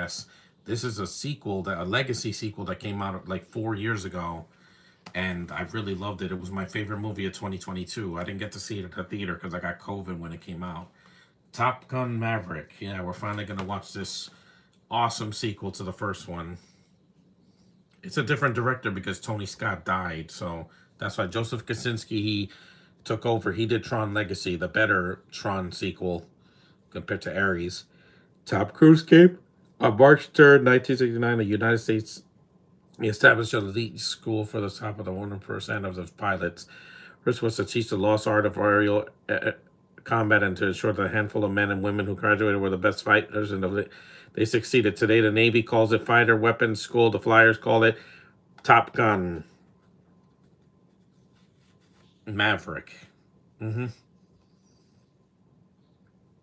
yes, this is a sequel, a legacy sequel that came out like 4 years ago, and I really loved it. It was my favorite movie of 2022. I didn't get to see it at the theater because I got COVID when it came out. Top Gun Maverick. Yeah, we're finally gonna watch this awesome sequel to the first one. It's a different director because Tony Scott died, so that's why Joseph Kosinski, he took over. He did Tron Legacy, the better Tron sequel compared to Ares. Top Cruise came on March 3rd, 1969, the United States. He established an elite school for the top of the 1% of the pilots. First was to teach the lost art of aerial combat and to ensure that a handful of men and women who graduated were the best fighters, and they succeeded. Today, the Navy calls it Fighter Weapons School. The Flyers call it Top Gun Maverick.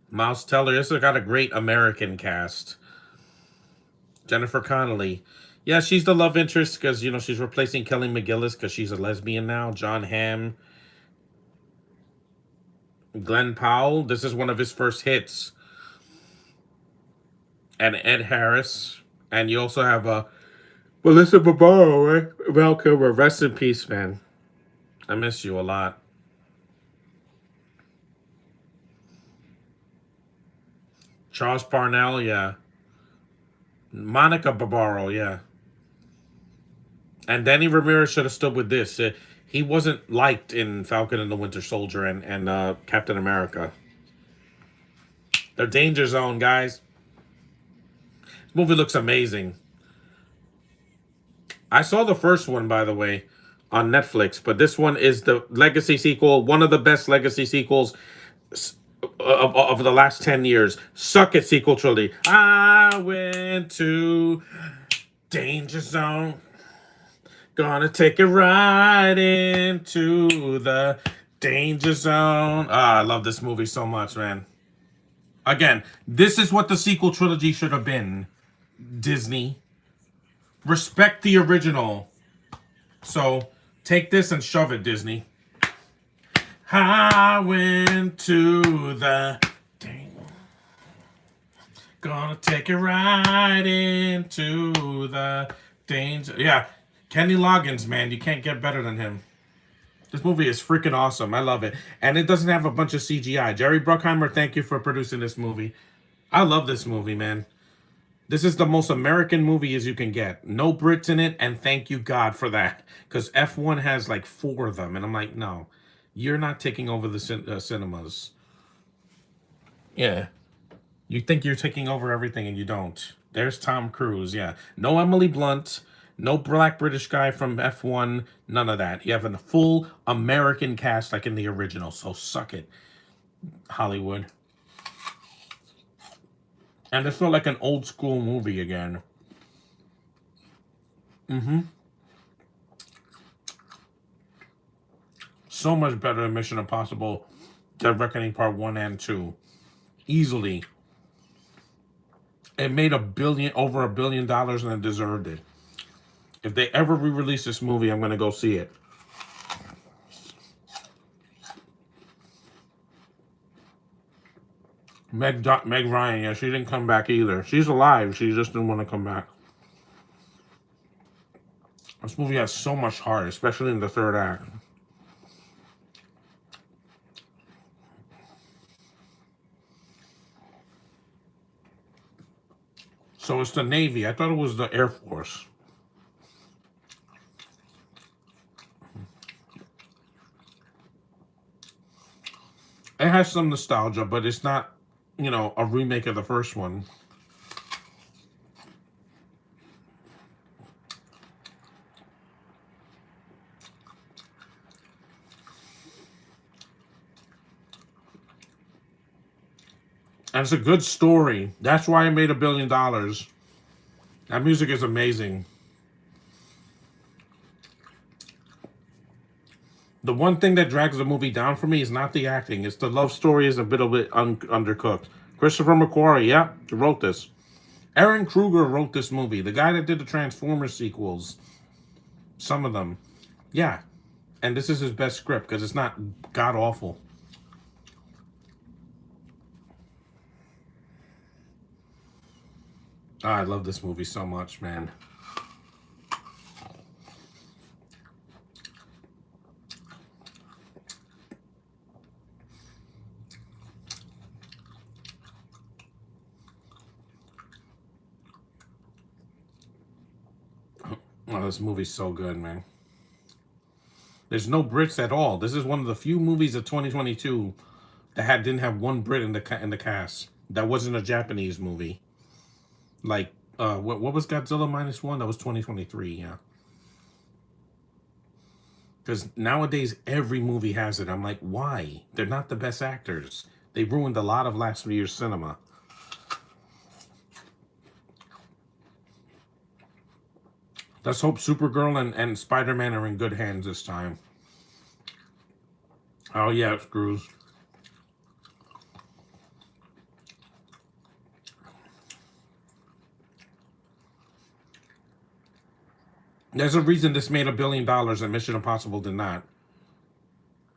Miles Teller. This has got a great American cast. Jennifer Connelly. Yeah, she's the love interest because, she's replacing Kelly McGillis because she's a lesbian now. John Hamm. Glenn Powell. This is one of his first hits. And Ed Harris. And you also have Melissa Barbaro, right? Val Kilmer. Rest in peace, man. I miss you a lot. Charles Parnell, yeah. Monica Barbaro, yeah. And Danny Ramirez should have stood with this. He wasn't liked in Falcon and the Winter Soldier and Captain America. The Danger Zone, guys. This movie looks amazing. I saw the first one, by the way, on Netflix, but this one is the legacy sequel, one of the best legacy sequels of the last 10 years. Suck it, sequel trilogy. I went to Danger Zone. Gonna take it right into the Danger Zone. I love this movie so much, man. Again, this is what the sequel trilogy should have been. Disney. Respect the original. So, take this and shove it, Disney. I went to the Gonna take it right into the danger. Yeah, Kenny Loggins, man, you can't get better than him. This movie is freaking awesome. I love it. And it doesn't have a bunch of CGI. Jerry Bruckheimer, thank you for producing this movie. I love this movie, man. This is the most American movie as you can get. No Brits in it, and thank you God for that. Because F1 has like 4 of them, and I'm like, no. You're not taking over the cinemas. Yeah. You think you're taking over everything, and you don't. There's Tom Cruise, yeah. No Emily Blunt. No black British guy from F1. None of that. You have a full American cast like in the original. So suck it, Hollywood. And it's not like an old school movie again. So much better than Mission Impossible Dead Reckoning Part 1 and 2. Easily. It made over $1 billion, and it deserved it. If they ever re-release this movie, I'm going to go see it. Meg Ryan, yeah, she didn't come back either. She's alive. She just didn't want to come back. This movie has so much heart, especially in the third act. So it's the Navy. I thought it was the Air Force. It has some nostalgia, but it's not, a remake of the first one. And it's a good story. That's why it made $1 billion. That music is amazing. The one thing that drags the movie down for me is not the acting. It's the love story is a bit undercooked. Christopher McQuarrie, yeah, wrote this. Aaron Kruger wrote this movie. The guy that did the Transformers sequels. Some of them. Yeah. And this is his best script because it's not god-awful. I love this movie so much, man. Oh, this movie's so good, man. There's no Brits at all. This is one of the few movies of 2022 that didn't have one Brit in the cast. That wasn't a Japanese movie. Like, what was Godzilla minus one? That was 2023. Yeah. Because nowadays every movie has it. I'm like, why? They're not the best actors. They ruined a lot of last year's cinema. Let's hope Supergirl and Spider-Man are in good hands this time. Oh yeah, screws. There's a reason this made $1 billion and Mission Impossible did not.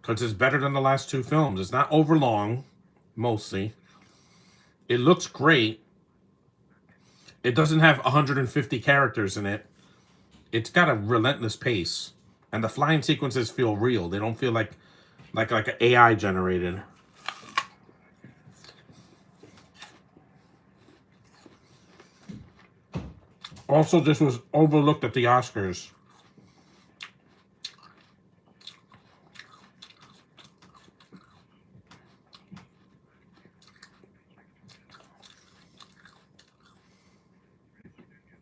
Because it's better than the last two films. It's not overlong, mostly. It looks great. It doesn't have 150 characters in it. It's got a relentless pace. And the flying sequences feel real. They don't feel like an AI generated. Also, this was overlooked at the Oscars.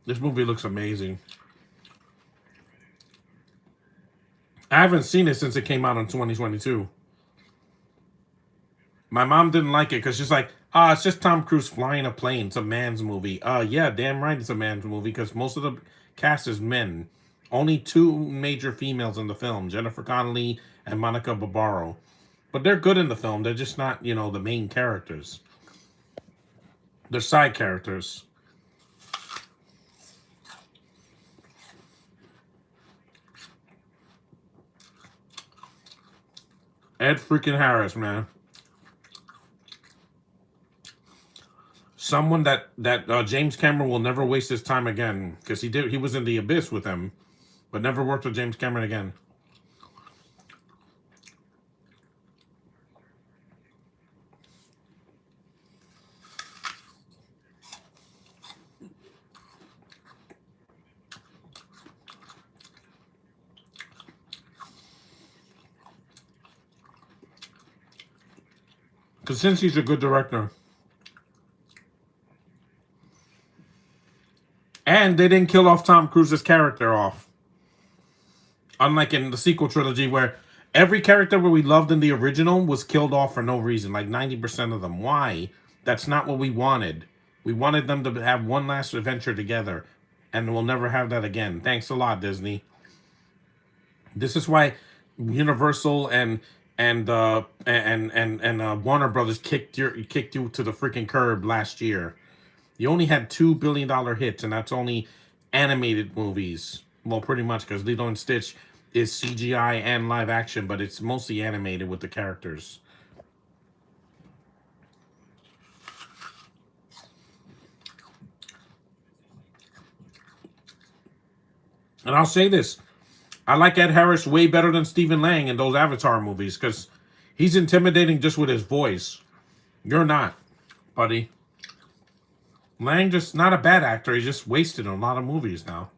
This movie looks amazing. I haven't seen it since it came out in 2022. My mom didn't like it because she's like, it's just Tom Cruise flying a plane. It's a man's movie. Yeah, damn right it's a man's movie because most of the cast is men. Only two major females in the film, Jennifer Connelly and Monica Barbaro. But they're good in the film. They're just not, the main characters. They're side characters. Ed freaking Harris, man. Someone that James Cameron will never waste his time again because he was in The Abyss with him, but never worked with James Cameron again. Because since he's a good director. And they didn't kill off Tom Cruise's character off. Unlike in the sequel trilogy where every character we loved in the original was killed off for no reason. Like 90% of them. Why? That's not what we wanted. We wanted them to have one last adventure together. And we'll never have that again. Thanks a lot, Disney. This is why Universal and Warner Brothers kicked you to the freaking curb last year. You only had $2 billion hits, and that's only animated movies. Well, pretty much, because Lilo and Stitch is CGI and live action, but it's mostly animated with the characters. And I'll say this. I like Ed Harris way better than Stephen Lang in those Avatar movies, because he's intimidating just with his voice. You're not, buddy. Lang just not a bad actor. He's just wasted in a lot of movies now.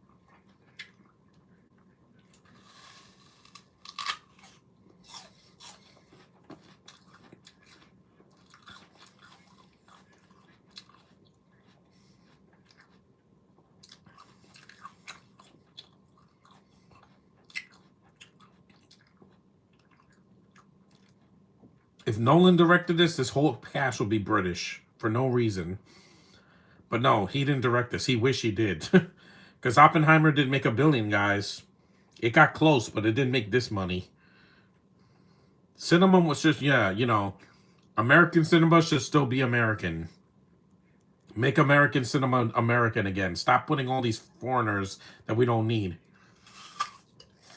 If Nolan directed this whole cast would be British for no reason. But no, he didn't direct this. He wish he did. Because Oppenheimer did make $1 billion, guys. It got close, but it didn't make this money. Cinema was just, American cinema should still be American. Make American cinema American again. Stop putting all these foreigners that we don't need.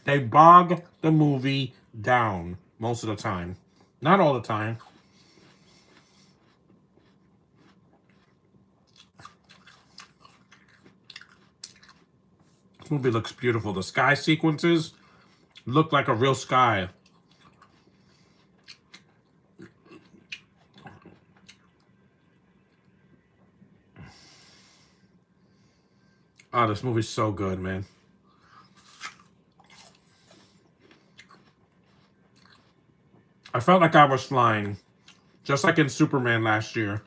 They bog the movie down most of the time. Not all the time. movie looks beautiful. The sky sequences look like a real sky. Oh, this movie's so good, man. I felt like I was flying, just like in Superman last year.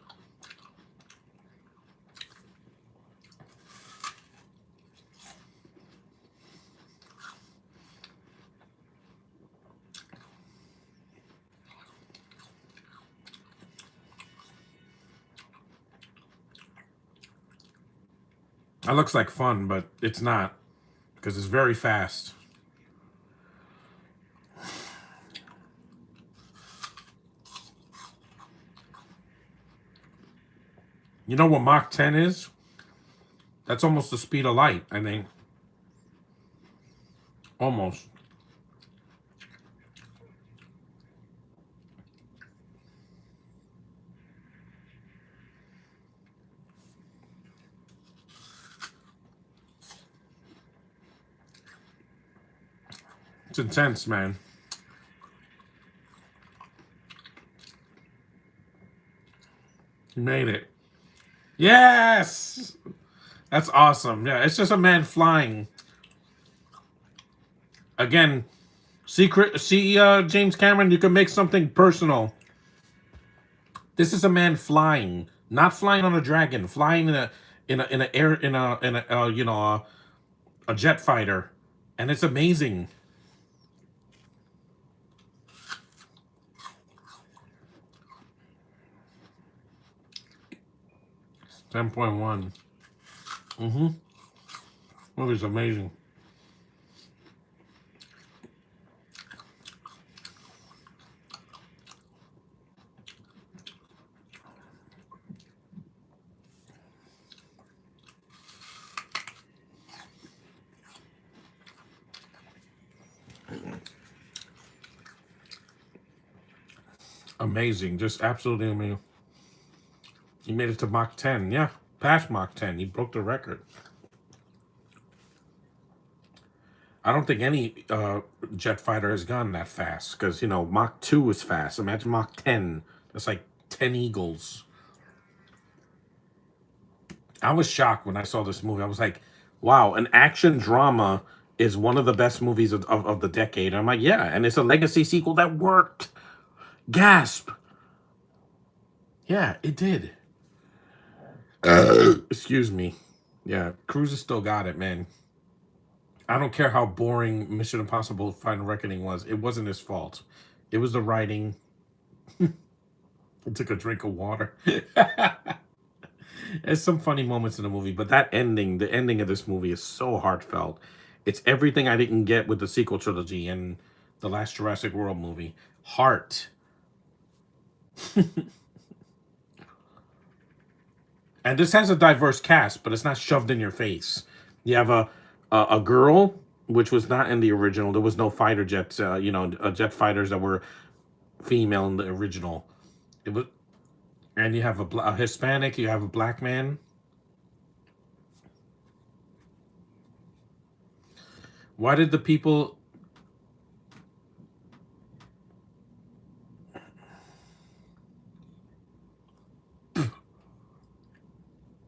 That looks like fun, but it's not, because it's very fast. You know what Mach 10 is? That's almost the speed of light, I think. Almost. It's intense, man. You made it. Yes! That's awesome. Yeah, it's just a man flying. Again, James Cameron, you can make something personal. This is a man flying, not flying on a dragon, flying in a jet fighter, and it's amazing. 10.1. Movie's amazing. Amazing, just absolutely amazing. He made it to Mach 10. Yeah, past Mach 10. He broke the record. I don't think any jet fighter has gone that fast because, Mach 2 is fast. Imagine Mach 10. That's like 10 Eagles. I was shocked when I saw this movie. I was like, wow, an action drama is one of the best movies of the decade. And I'm like, yeah, and it's a legacy sequel that worked. Gasp. Yeah, it did. Excuse me. Yeah, Cruise has still got it, man. I don't care how boring Mission Impossible Final Reckoning was. It wasn't his fault. It was the writing. I took a drink of water. There's some funny moments in the movie, but the ending of this movie is so heartfelt. It's everything I didn't get with the sequel trilogy and the last Jurassic World movie. Heart. And this has a diverse cast, but it's not shoved in your face. You have a girl, which was not in the original. There was no fighter jets, jet fighters that were female in the original. It was, and you have a Hispanic. You have a black man. Why did the people?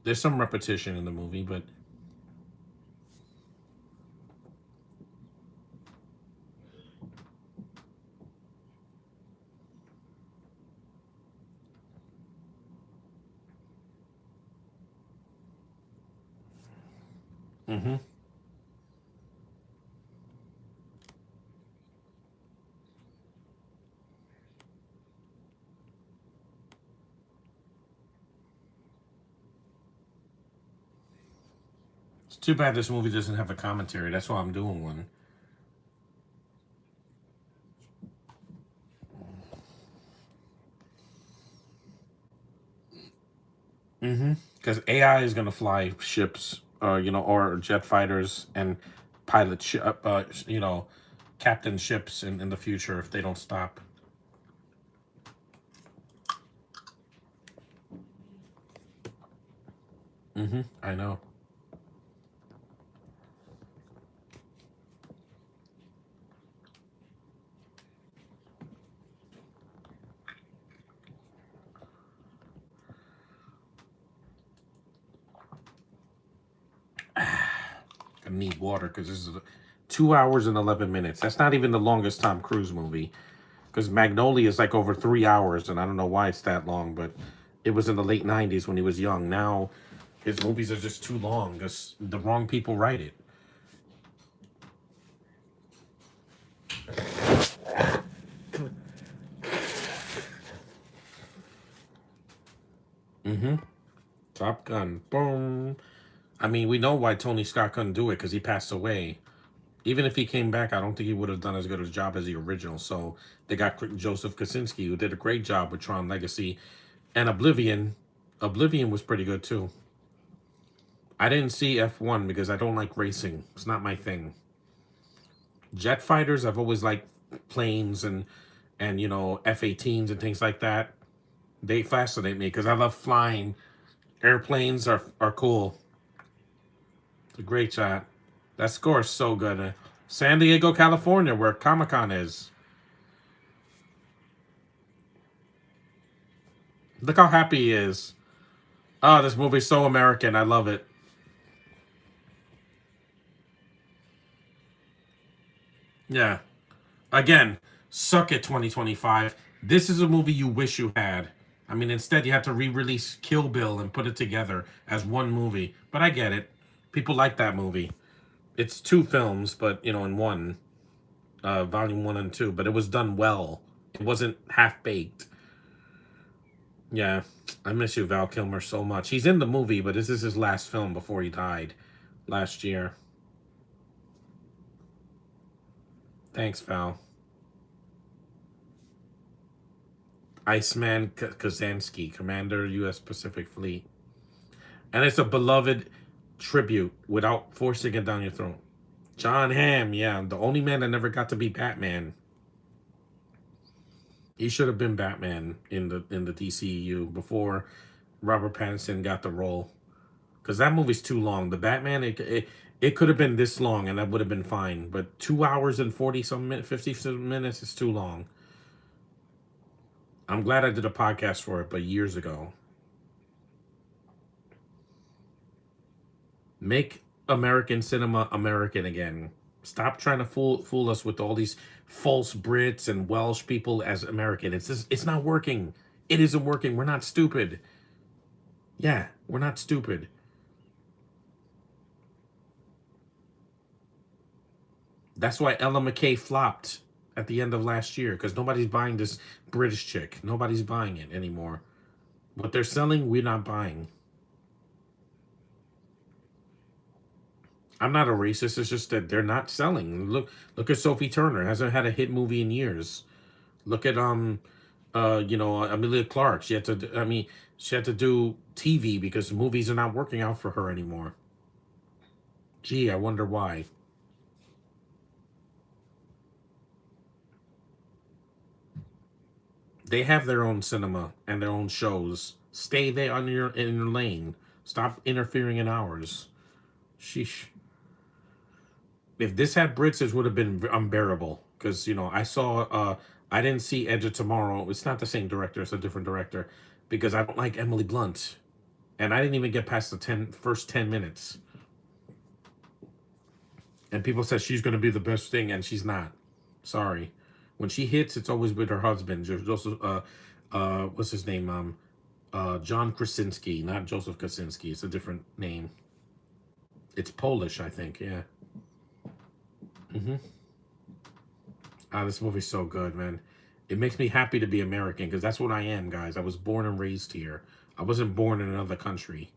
There's some repetition in the movie, but it's too bad this movie doesn't have a commentary. That's why I'm doing one. Because AI is gonna fly ships, or jet fighters and pilot captain ships in the future if they don't stop. I know. need water because this is 2 hours and 11 minutes. That's not even the longest Tom Cruise movie. Because Magnolia is like over 3 hours, and I don't know why it's that long, but it was in the late '90s when he was young. Now his movies are just too long because the wrong people write it. Top Gun, boom. I mean, we know why Tony Scott couldn't do it because he passed away. Even if he came back, I don't think he would have done as good a job as the original. So they got Joseph Kosinski, who did a great job with Tron Legacy, and Oblivion. Oblivion was pretty good too. I didn't see F1 because I don't like racing. It's not my thing. Jet fighters, I've always liked planes and F-18s and things like that. They fascinate me because I love flying. Airplanes are cool. It's a great shot. That score is so good. San Diego, California, where Comic-Con is. Look how happy he is. Oh, this movie's so American. I love it. Yeah. Again, suck it 2025. This is a movie you wish you had. I mean, instead you had to re-release Kill Bill and put it together as one movie. But I get it. People like that movie. It's two films, but in one, volume one and two. But it was done well. It wasn't half baked. Yeah, I miss you, Val Kilmer, so much. He's in the movie, but this is his last film before he died last year. Thanks, Val. Iceman Kazansky, Commander, U.S. Pacific Fleet. And it's a beloved tribute without forcing it down your throat. John Hamm, yeah, the only man that never got to be Batman. He should have been Batman in the DCEU before Robert Pattinson got the role. Because that movie's too long. The Batman, it could have been this long and that would have been fine. But 2 hours and 40 some minutes, 50 some minutes is too long. I'm glad I did a podcast for it, but years ago. Make American cinema American again. Stop trying to fool us with all these false Brits and Welsh people as American. It's not working. It isn't working. We're not stupid. Yeah, we're not stupid. That's why Ella McKay flopped at the end of last year because nobody's buying this British chick. Nobody's buying it anymore. What they're selling, we're not buying. I'm not a racist. It's just that they're not selling. Look at Sophie Turner. Hasn't had a hit movie in years. Look at Amelia Clark. She had to do TV because movies are not working out for her anymore. Gee, I wonder why. They have their own cinema and their own shows. Stay there in your lane. Stop interfering in ours. Sheesh. If this had Brits, it would have been unbearable. Because I saw. I didn't see Edge of Tomorrow. It's not the same director. It's a different director. Because I don't like Emily Blunt, and I didn't even get past the first 10 minutes. And people said she's going to be the best thing, and she's not. Sorry. When she hits, it's always with her husband, Joseph. What's his name? John Krasinski, not Joseph Kosinski. It's a different name. It's Polish, I think. Yeah. This movie's so good, man. It makes me happy to be American because that's what I am, guys. I was born and raised here. I wasn't born in another country.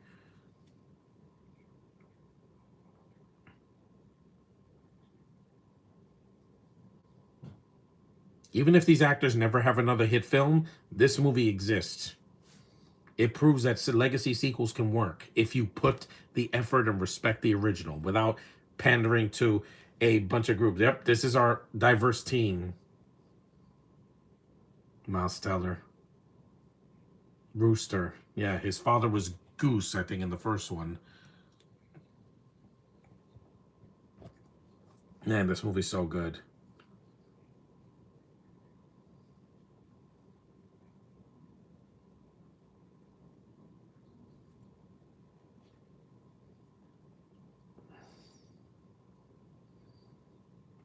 Even if these actors never have another hit film, this movie exists. It proves that legacy sequels can work if you put the effort and respect the original without pandering to a bunch of groups. Yep, this is our diverse team. Miles Teller. Rooster. Yeah, his father was Goose, I think, in the first one. Man, this movie's so good.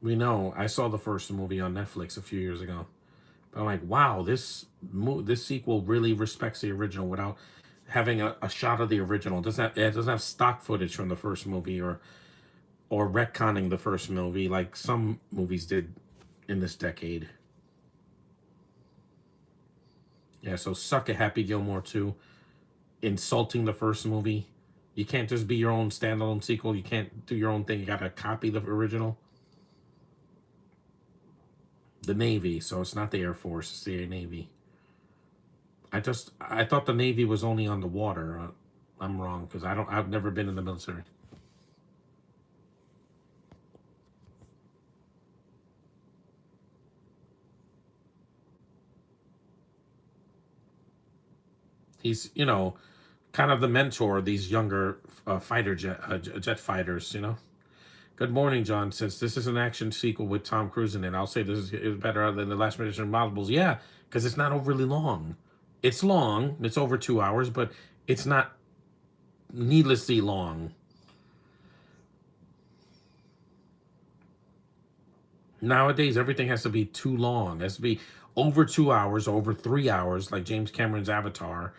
We know. I saw the first movie on Netflix a few years ago. But I'm like, wow, this sequel really respects the original without having a shot of the original. It doesn't have stock footage from the first movie or retconning the first movie like some movies did in this decade. Yeah, so suck it, Happy Gilmore 2. Insulting the first movie. You can't just be your own standalone sequel. You can't do your own thing. You gotta copy the original. The Navy, so it's not the Air Force, it's the Navy. I thought the Navy was only on the water. I'm wrong because I've never been in the military. He's, kind of the mentor of these younger jet fighters. Good morning, John. Since this is an action sequel with Tom Cruise in it, I'll say is better than the Last Mission Impossible. Yeah, because it's not overly long. It's long. It's over 2 hours, but it's not needlessly long. Nowadays, everything has to be too long. It has to be over 2 hours, over 3 hours, like James Cameron's Avatar.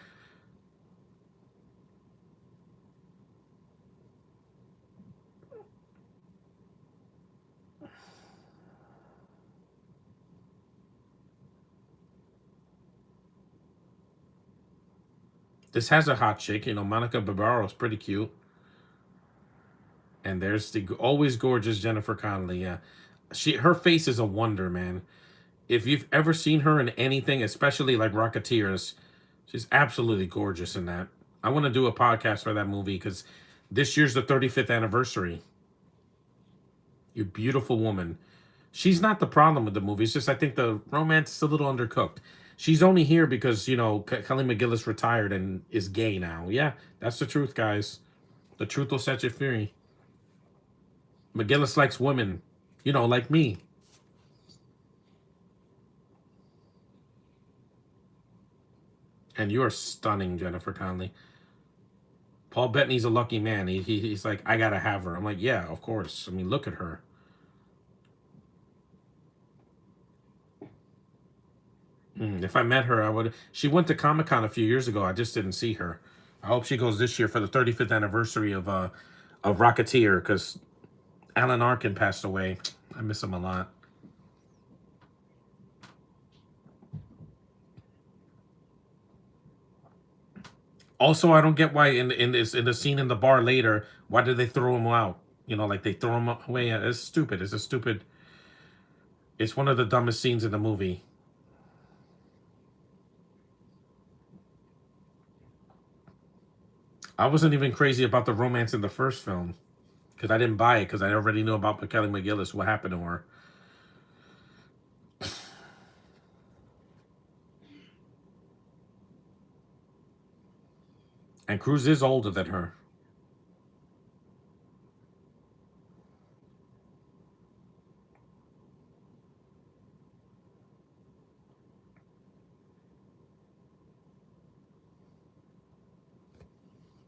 This has a hot chick, Monica Barbaro is pretty cute. And there's the always gorgeous Jennifer Connelly. Yeah, her face is a wonder, man. If you've ever seen her in anything, especially like Rocketeers, she's absolutely gorgeous in that. I want to do a podcast for that movie because this year's the 35th anniversary. You beautiful woman. She's not the problem with the movie. It's just I think the romance is a little undercooked. She's only here because, Kelly McGillis retired and is gay now. Yeah, that's the truth, guys. The truth will set you free. McGillis likes women, like me. And you are stunning, Jennifer Connelly. Paul Bettany's a lucky man. He's like, I gotta have her. I'm like, yeah, of course. I mean, look at her. If I met her, I would. She went to Comic-Con a few years ago. I just didn't see her. I hope she goes this year for the 35th anniversary of Rocketeer because Alan Arkin passed away. I miss him a lot. Also, I don't get why in the scene in the bar later, why did they throw him out? Like they throw him away. It's stupid. It's a stupid. It's one of the dumbest scenes in the movie. I wasn't even crazy about the romance in the first film because I didn't buy it because I already knew about Kelly McGillis, what happened to her. And Cruise is older than her.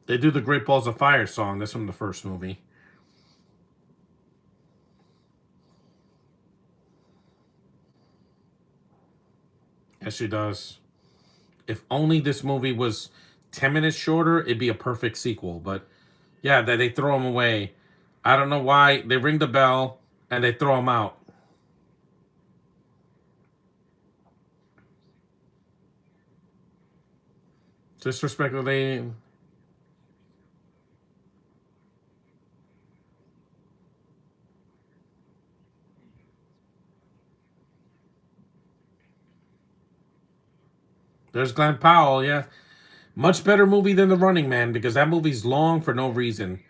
They do the Great Balls of Fire song. That's from the first movie. Yes, she does. If only this movie was 10 minutes shorter, it'd be a perfect sequel. But yeah, they throw him away. I don't know why. They ring the bell and they throw him out. Disrespectfully. There's Glenn Powell, yeah. Much better movie than The Running Man because that movie's long for no reason.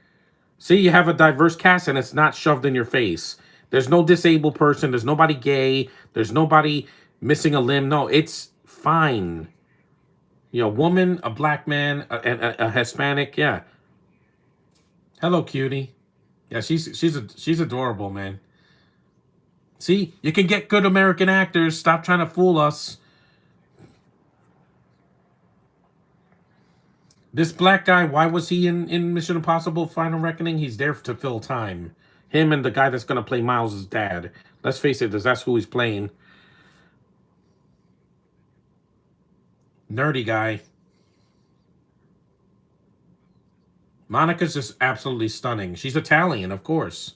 See, you have a diverse cast and it's not shoved in your face. There's no disabled person. There's nobody gay. There's nobody missing a limb. No, it's fine. Woman, a black man, a Hispanic. Yeah. Hello, cutie. Yeah, she's adorable, man. See, you can get good American actors. Stop trying to fool us. This black guy, why was he in Mission Impossible Final Reckoning? He's there to fill time. Him and the guy that's gonna play Miles' dad. Let's face it, that's who he's playing. Nerdy guy. Monica's just absolutely stunning. She's Italian, of course.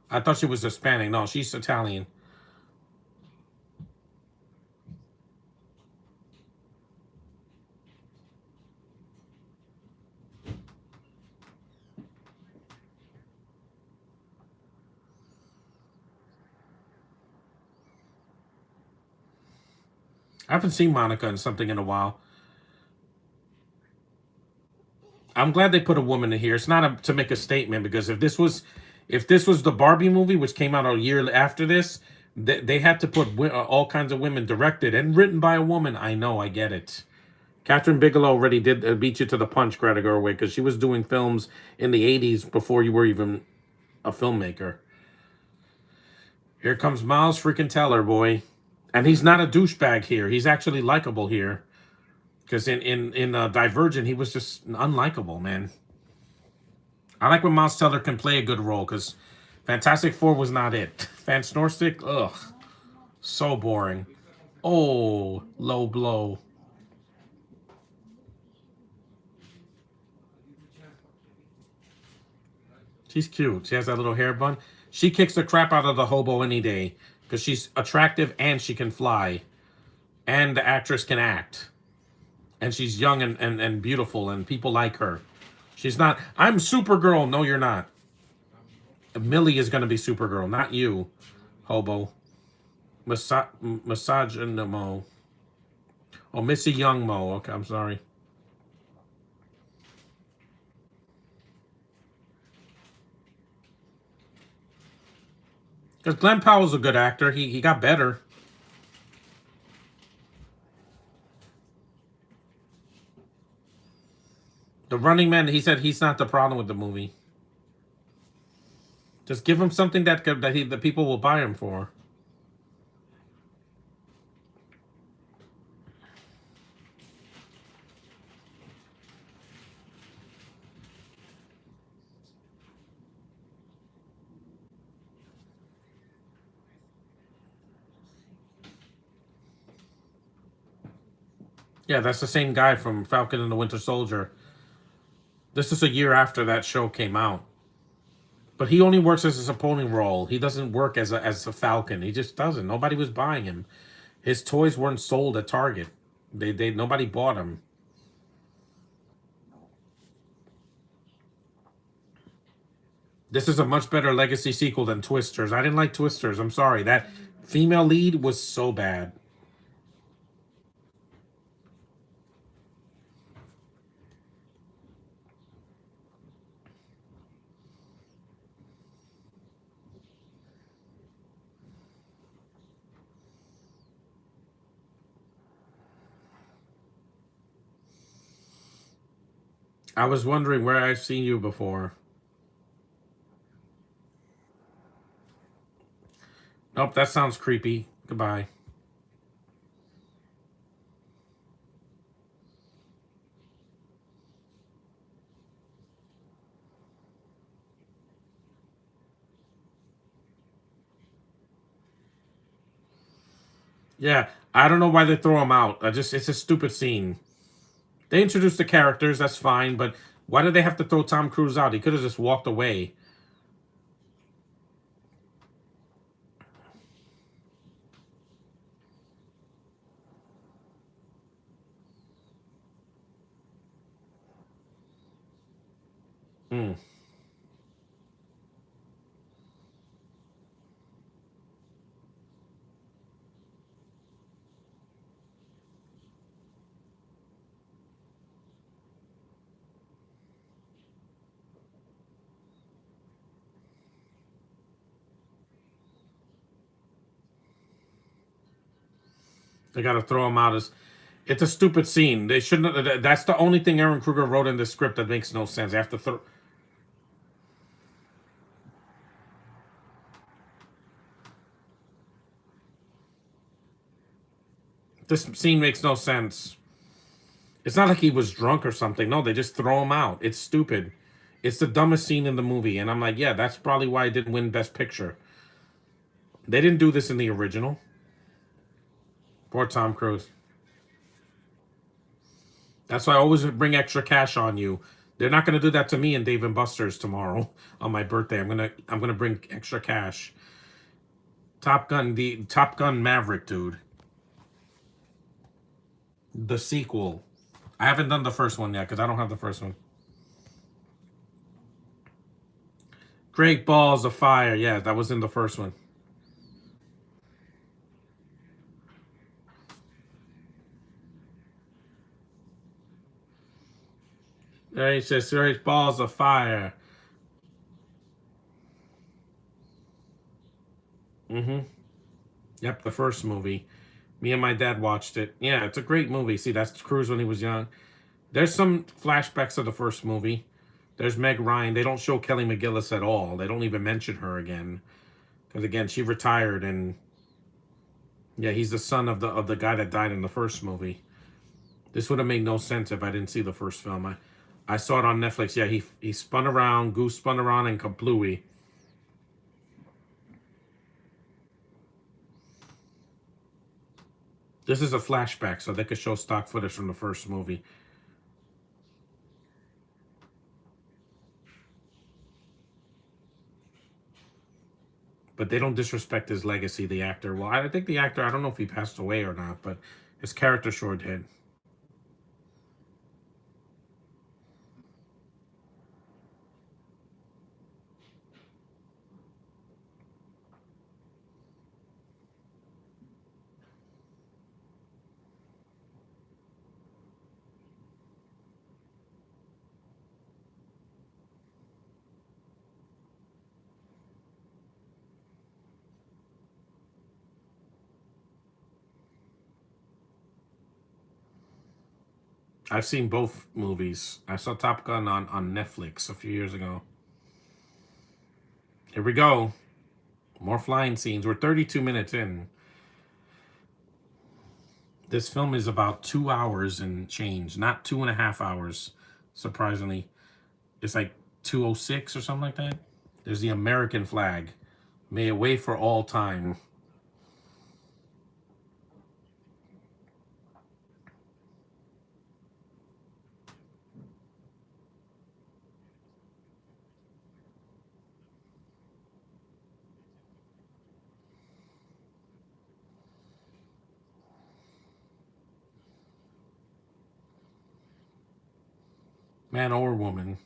I thought she was Hispanic. No, she's Italian. I haven't seen Monica in something in a while. I'm glad they put a woman in here. It's not to make a statement because if this was the Barbie movie, which came out a year after this, they had to put all kinds of women directed and written by a woman. I know, I get it. Catherine Bigelow already did beat you to the punch, Greta Gerwig, because she was doing films in the '80s before you were even a filmmaker. Here comes Miles freaking Teller, boy, and he's not a douchebag here. He's actually likable here. Because in Divergent, he was just unlikable, man. I like when Miles Teller can play a good role, because Fantastic Four was not it. Fan Snorstick, ugh, so boring. Oh, low blow. She's cute. She has that little hair bun. She kicks the crap out of the hobo any day, because she's attractive and she can fly. And the actress can act. And she's young and beautiful, and people like her. She's not, I'm Supergirl. No, you're not. Millie is going to be Supergirl, not you, hobo. Misogynimo. Oh, Missy Young Mo. Okay, I'm sorry. Because Glenn Powell's a good actor. He got better. The Running Man, he said he's not the problem with the movie. Just give him something that people will buy him for. Yeah, that's the same guy from Falcon and the Winter Soldier. This is a year after that show came out. But he only works as a supporting role. He doesn't work as a Falcon. He just doesn't. Nobody was buying him. His toys weren't sold at Target. They nobody bought them. This is a much better legacy sequel than Twisters. I didn't like Twisters. I'm sorry. That female lead was so bad. I was wondering where I've seen you before. Nope, that sounds creepy. Goodbye. Yeah, I don't know why they throw him out. It's a stupid scene. They introduced the characters, that's fine, but why did they have to throw Tom Cruise out? He could have just walked away. Hmm. They got to throw him out as. It's a stupid scene. They shouldn't. That's the only thing Aaron Kruger wrote in the script that makes no sense. They have to throw. This scene makes no sense. It's not like he was drunk or something. No, they just throw him out. It's stupid. It's the dumbest scene in the movie, and I'm like, yeah, that's probably why it didn't win Best Picture. They didn't do this in the original. Poor Tom Cruise. That's why I always bring extra cash on you. They're not gonna do that to me and Dave and Buster's tomorrow on my birthday. I'm gonna bring extra cash. The Top Gun Maverick, dude. The sequel. I haven't done the first one yet because I don't have the first one. Great Balls of Fire. Yeah, that was in the first one. There he says, Great Balls of Fire. Mm-hmm. Yep, the first movie. Me and my dad watched it. Yeah, it's a great movie. See, that's Cruise when he was young. There's some flashbacks of the first movie. There's Meg Ryan. They don't show Kelly McGillis at all. They don't even mention her again. Because again, she retired, and yeah, he's the son of the guy that died in the first movie. This would have made no sense if I didn't see the first film. I saw it on Netflix. Yeah, he spun around, Goose spun around, and kaplooey. This is a flashback, so they could show stock footage from the first movie. But they don't disrespect his legacy, the actor. Well, I think the actor, I don't know if he passed away or not, but his character sure did. I've seen both movies. I saw Top Gun on Netflix a few years ago. Here we go. More flying scenes. We're 32 minutes in. This film is about 2 hours and change, not 2.5 hours, surprisingly. It's like 2:06 or something like that. There's the American flag. May it wave for all time. Man or woman.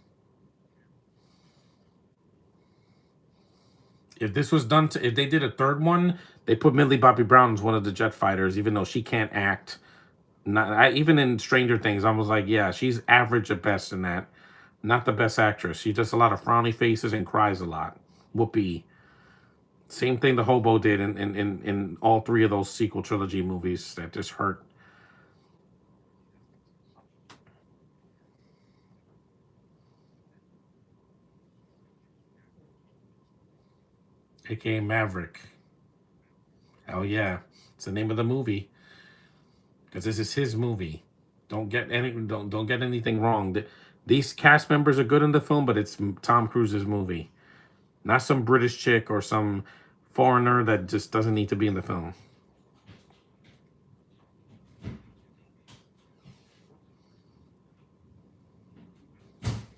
If this was done if they did a third one, they put Millie Bobby Brown as one of the jet fighters, even though she can't act. Even in Stranger Things, I was like, yeah, she's average at best in that. Not the best actress. She does a lot of frowny faces and cries a lot. Whoopee. Same thing the hobo did in all three of those sequel trilogy movies that just hurt. AKA Maverick. Oh yeah. It's the name of the movie. Because this is his movie. Don't get anything wrong. These cast members are good in the film, but it's Tom Cruise's movie. Not some British chick or some foreigner that just doesn't need to be in the film.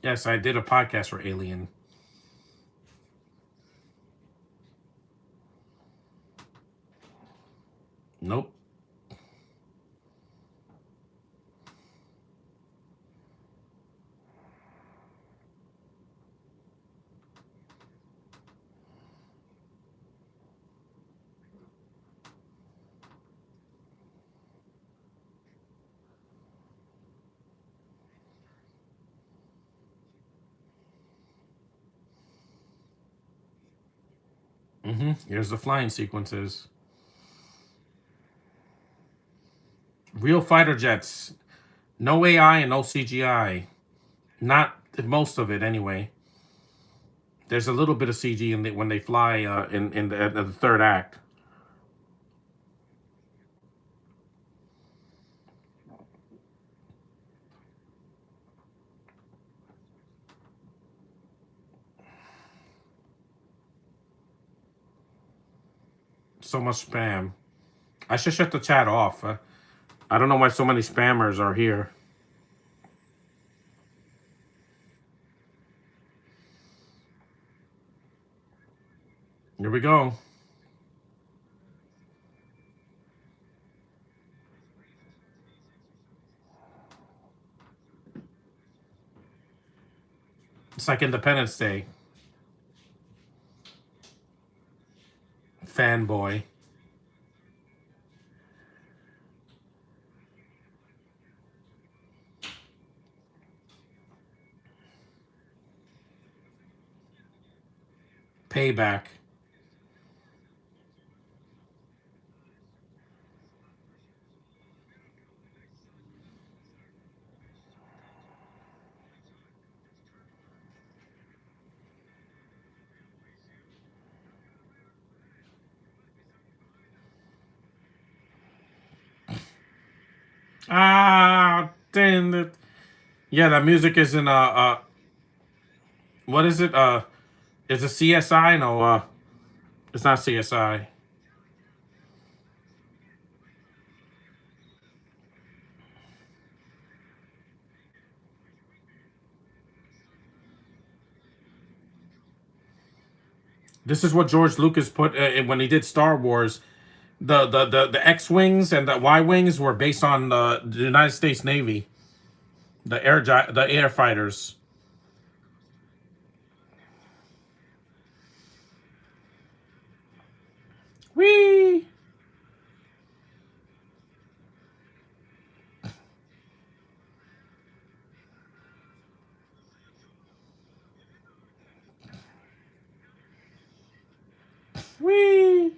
Yes, I did a podcast for Alien. Nope. Here's the flying sequences. Real fighter jets. No AI and no CGI. Not most of it, anyway. There's a little bit of CG when they fly in the third act. So much spam. I should shut the chat off. I don't know why so many spammers are here. Here we go. It's like Independence Day. Fanboy. Payback. Ah, damn it. Yeah, that music is in what is it? Is it CSI? No, it's not CSI. This is what George Lucas put when he did Star Wars. The X wings and the Y wings were based on the United States Navy, the air fighters. Whee! Whee!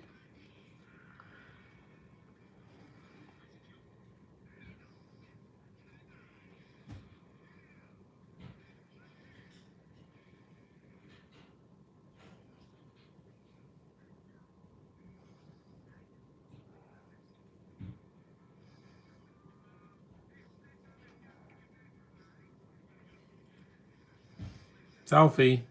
Selfie.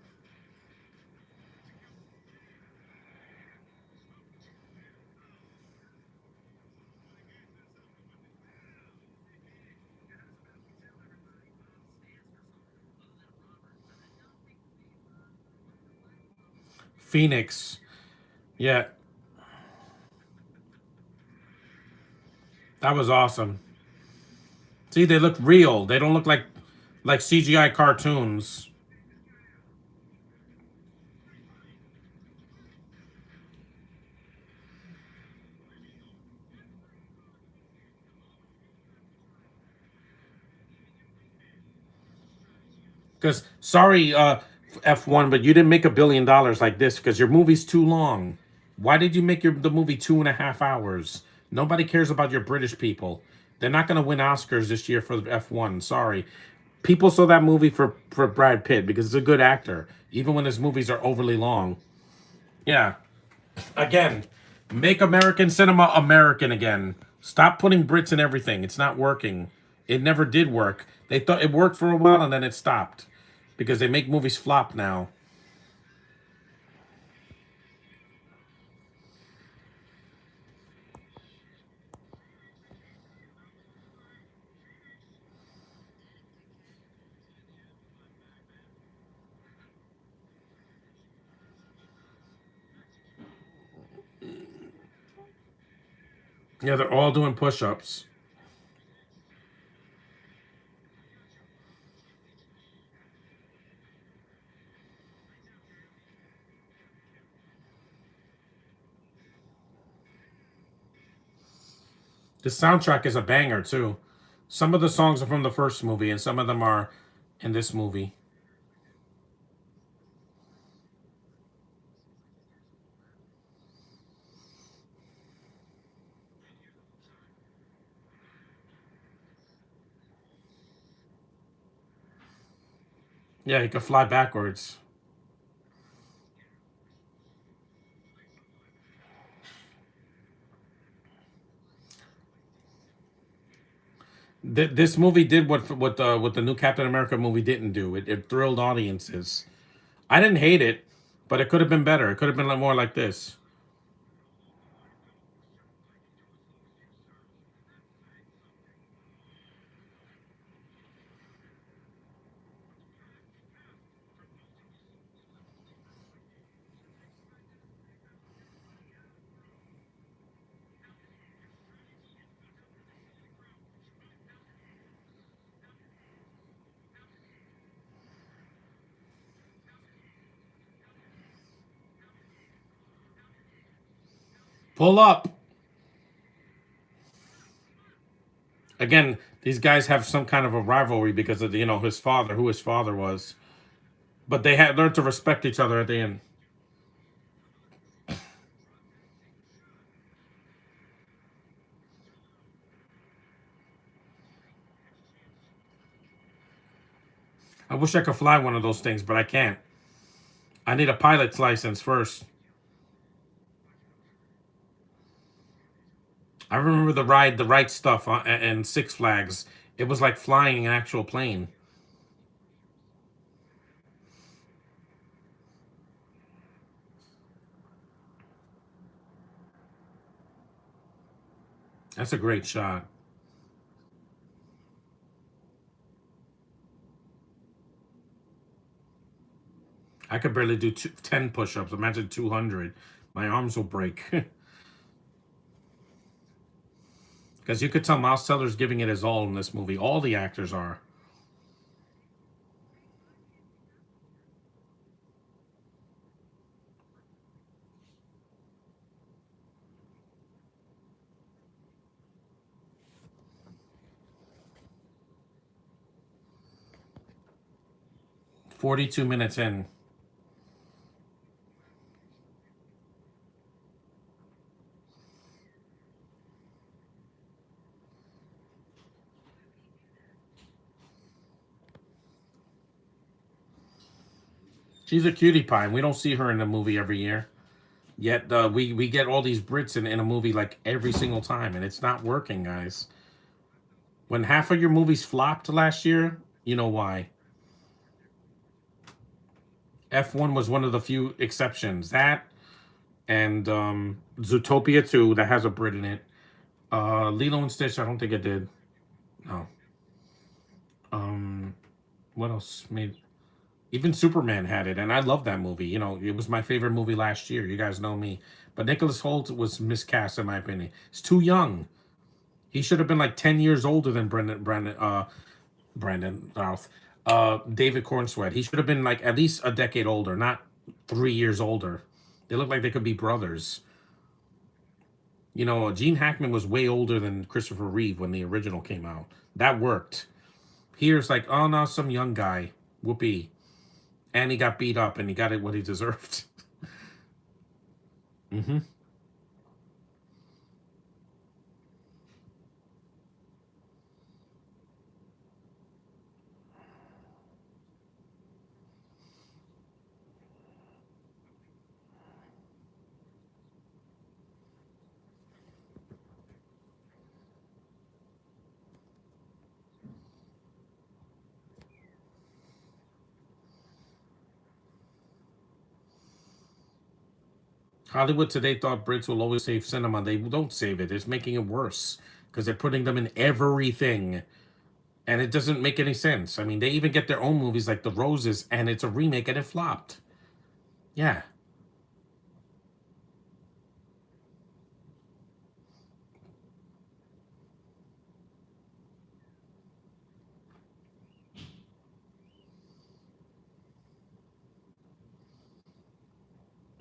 Phoenix. Yeah, that was awesome. See, they look real. They don't look like CGI cartoons. Because sorry, F1, but you didn't make $1 billion like this because your movie's too long. Why did you make the movie 2.5 hours? Nobody cares about your British people. They're not going to win Oscars this year for F1. Sorry. People saw that movie for Brad Pitt because he's a good actor, even when his movies are overly long. Yeah. Again, make American cinema American again. Stop putting Brits in everything. It's not working. It never did work. They thought it worked for a while and then it stopped because they make movies flop now. Yeah, they're all doing push-ups. The soundtrack is a banger too. Some of the songs are from the first movie, and some of them are in this movie. Yeah, he could fly backwards. This movie did what the new Captain America movie didn't do. It thrilled audiences. I didn't hate it, but it could have been better. It could have been more like this. Pull up. Again, these guys have some kind of a rivalry because of his father, who his father was. But they had learned to respect each other at the end. I wish I could fly one of those things, but I can't. I need a pilot's license first. I remember the ride, the right stuff, and Six Flags. It was like flying an actual plane. That's a great shot. I could barely do 10 push-ups. Imagine 200. My arms will break. Because you could tell Miles Teller's giving it his all in this movie. All the actors are. 42 minutes in. She's a cutie pie, and we don't see her in the movie every year. Yet we get all these Brits in a movie like every single time, and it's not working, guys. When half of your movies flopped last year, you know why. F1 was one of the few exceptions. That and Zootopia 2 that has a Brit in it. Lilo and Stitch, I don't think it did. No. Um, what else made? Even Superman had it, and I love that movie. It was my favorite movie last year. You guys know me, but Nicholas Hoult was miscast in my opinion. He's too young. He should have been like 10 years older than Brandon Routh, David Cornsweet. He should have been like at least a decade older, not 3 years older. They look like they could be brothers. Gene Hackman was way older than Christopher Reeve when the original came out. That worked. Here's like, oh no, some young guy. Whoopee. And he got beat up and he got it what he deserved. hmm Hollywood today thought Brits will always save cinema. They don't save it. It's making it worse because they're putting them in everything. And it doesn't make any sense. I mean, they even get their own movies like The Roses, and it's a remake, and it flopped. Yeah.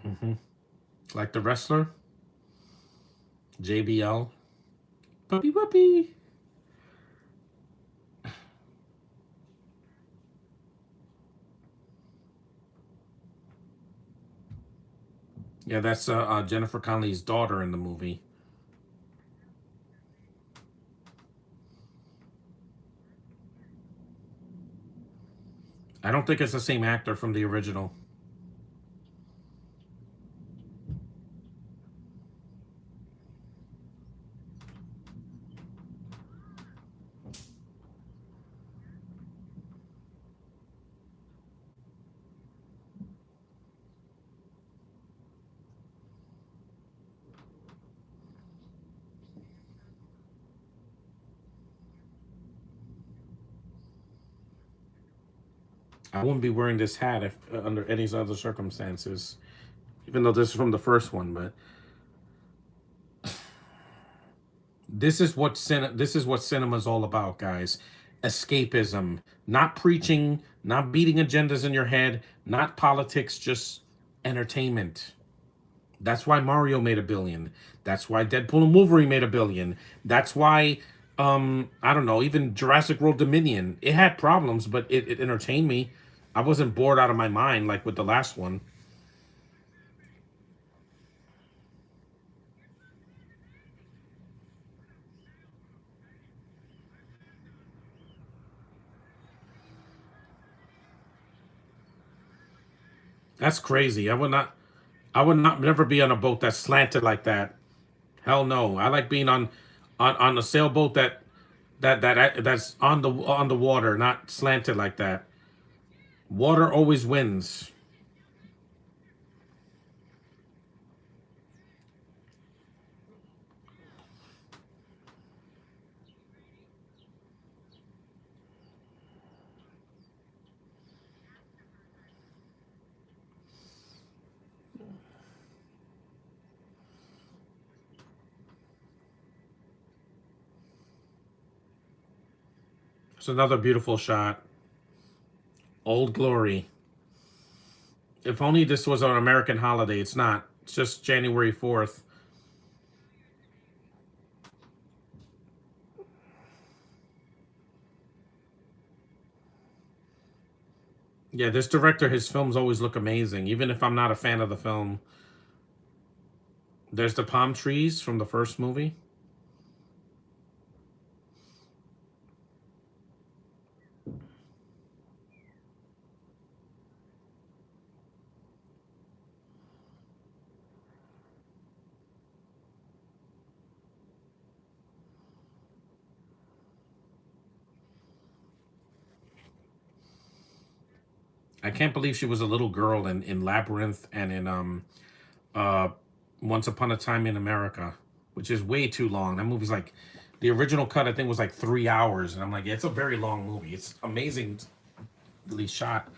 hmm Like the wrestler, JBL. Puppy puppy. Yeah, that's Jennifer Connelly's daughter in the movie. I don't think it's the same actor from the original. I wouldn't be wearing this hat if under any other circumstances, even though this is from the first one. But this is what cinema's all about, guys. Escapism, not preaching, not beating agendas in your head, not politics, just entertainment. That's why Mario made $1 billion. That's why Deadpool and Wolverine made $1 billion. That's why I don't know, even Jurassic World Dominion. It had problems, but it entertained me. I wasn't bored out of my mind like with the last one. That's crazy. I would not never be on a boat that's slanted like that. Hell no. I like being on a sailboat that's on the water, not slanted like that. Water always wins. It's another beautiful shot. Old Glory. If only this was an American holiday. It's not. It's just January 4th. Yeah, this director, his films always look amazing, even if I'm not a fan of the film. There's the palm trees from the first movie. I can't believe she was a little girl in Labyrinth and in uh Once Upon a Time in America, which is way too long. That movie's like the original cut, I think, was like 3 hours, and I'm like, it's a very long movie. It's amazingly shot.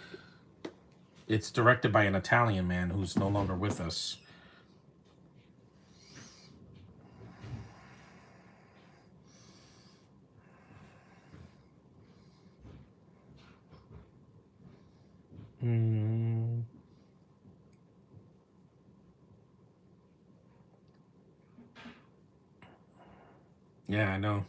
It's directed by an Italian man who's no longer with us. Mm, yeah, I know.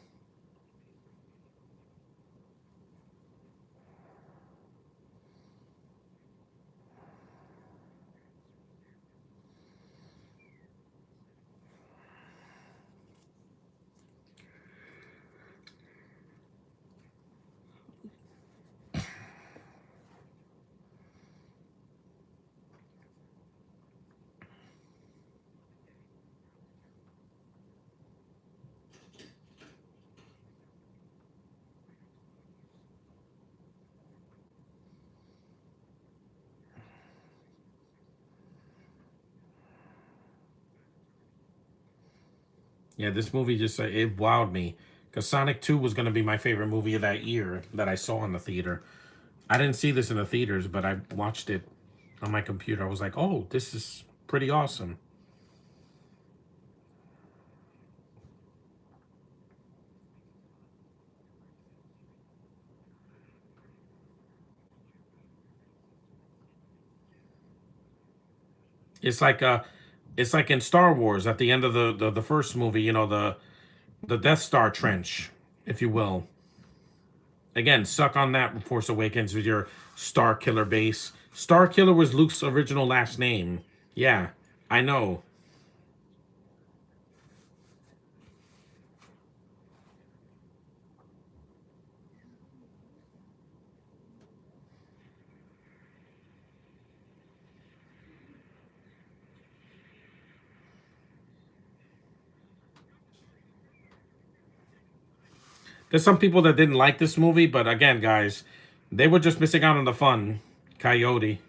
Yeah, this movie just it wowed me because Sonic 2 was going to be my favorite movie of that year that I saw in the theater. I didn't see this in the theaters, but I watched it on my computer. I was like, "Oh, this is pretty awesome." It's like it's like in Star Wars at the end of the first movie, the Death Star trench, if you will. Again, suck on that Force Awakens with your Star Killer base. Star Killer was Luke's original last name. Yeah, I know. There's some people that didn't like this movie, but again, guys, they were just missing out on the fun. Coyote.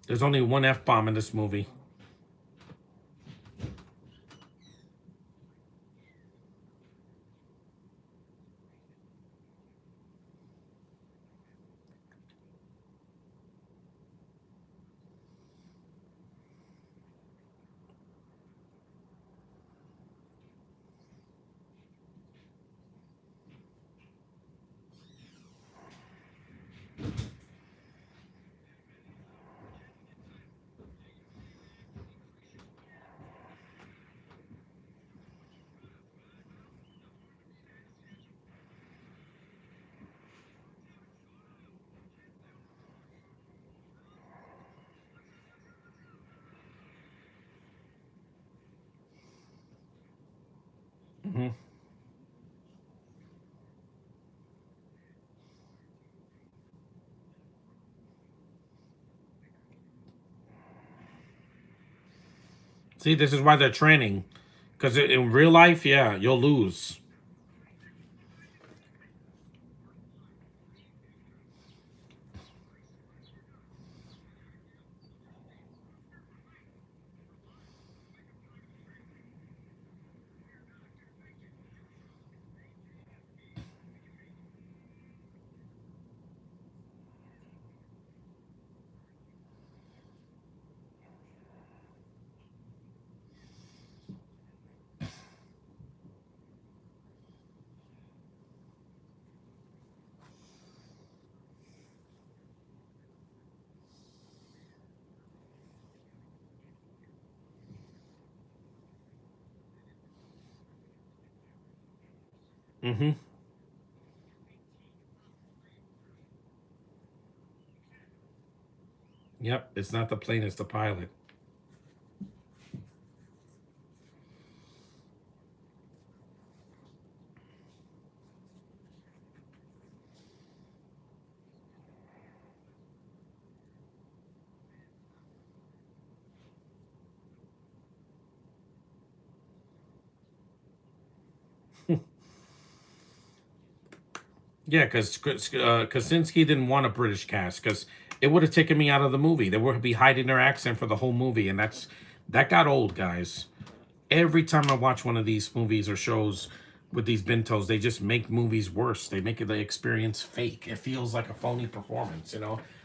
There's only one F bomb in this movie. See, this is why they're training. Because in real life, yeah, you'll lose. Mm-hmm. Yep. It's not the plane, it's the pilot. Yeah, because Kaczynski didn't want a British cast because it would have taken me out of the movie. They would be hiding their accent for the whole movie, and that got old, guys. Every time I watch one of these movies or shows with these Bentos, they just make movies worse. They make the experience fake. It feels like a phony performance,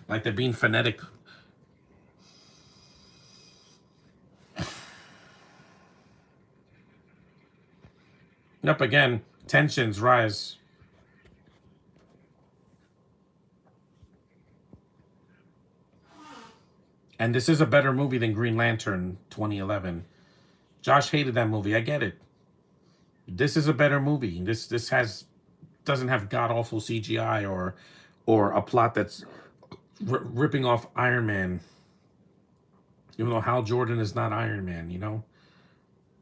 like they're being phonetic. Yep, again, tensions rise. And this is a better movie than Green Lantern 2011. Josh hated that movie. I get it. This is a better movie. This has doesn't have god awful CGI or a plot that's ripping off Iron Man. Even though Hal Jordan is not Iron Man,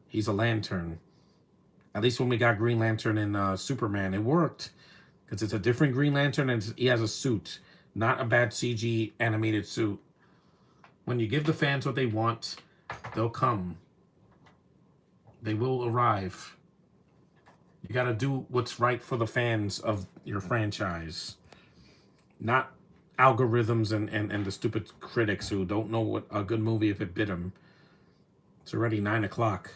he's a Lantern. At least when we got Green Lantern and Superman, it worked because it's a different Green Lantern and he has a suit, not a bad CG animated suit. When you give the fans what they want, they'll come. They will arrive. You got to do what's right for the fans of your franchise, not algorithms and the stupid critics who don't know what a good movie if it bit them. It's already 9 o'clock.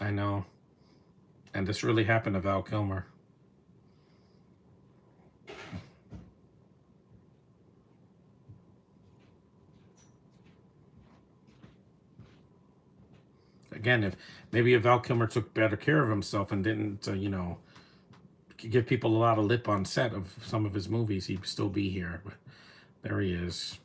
I know. And this really happened to Val Kilmer. Again, if Val Kilmer took better care of himself and didn't, give people a lot of lip on set of some of his movies, he'd still be here. But there he is.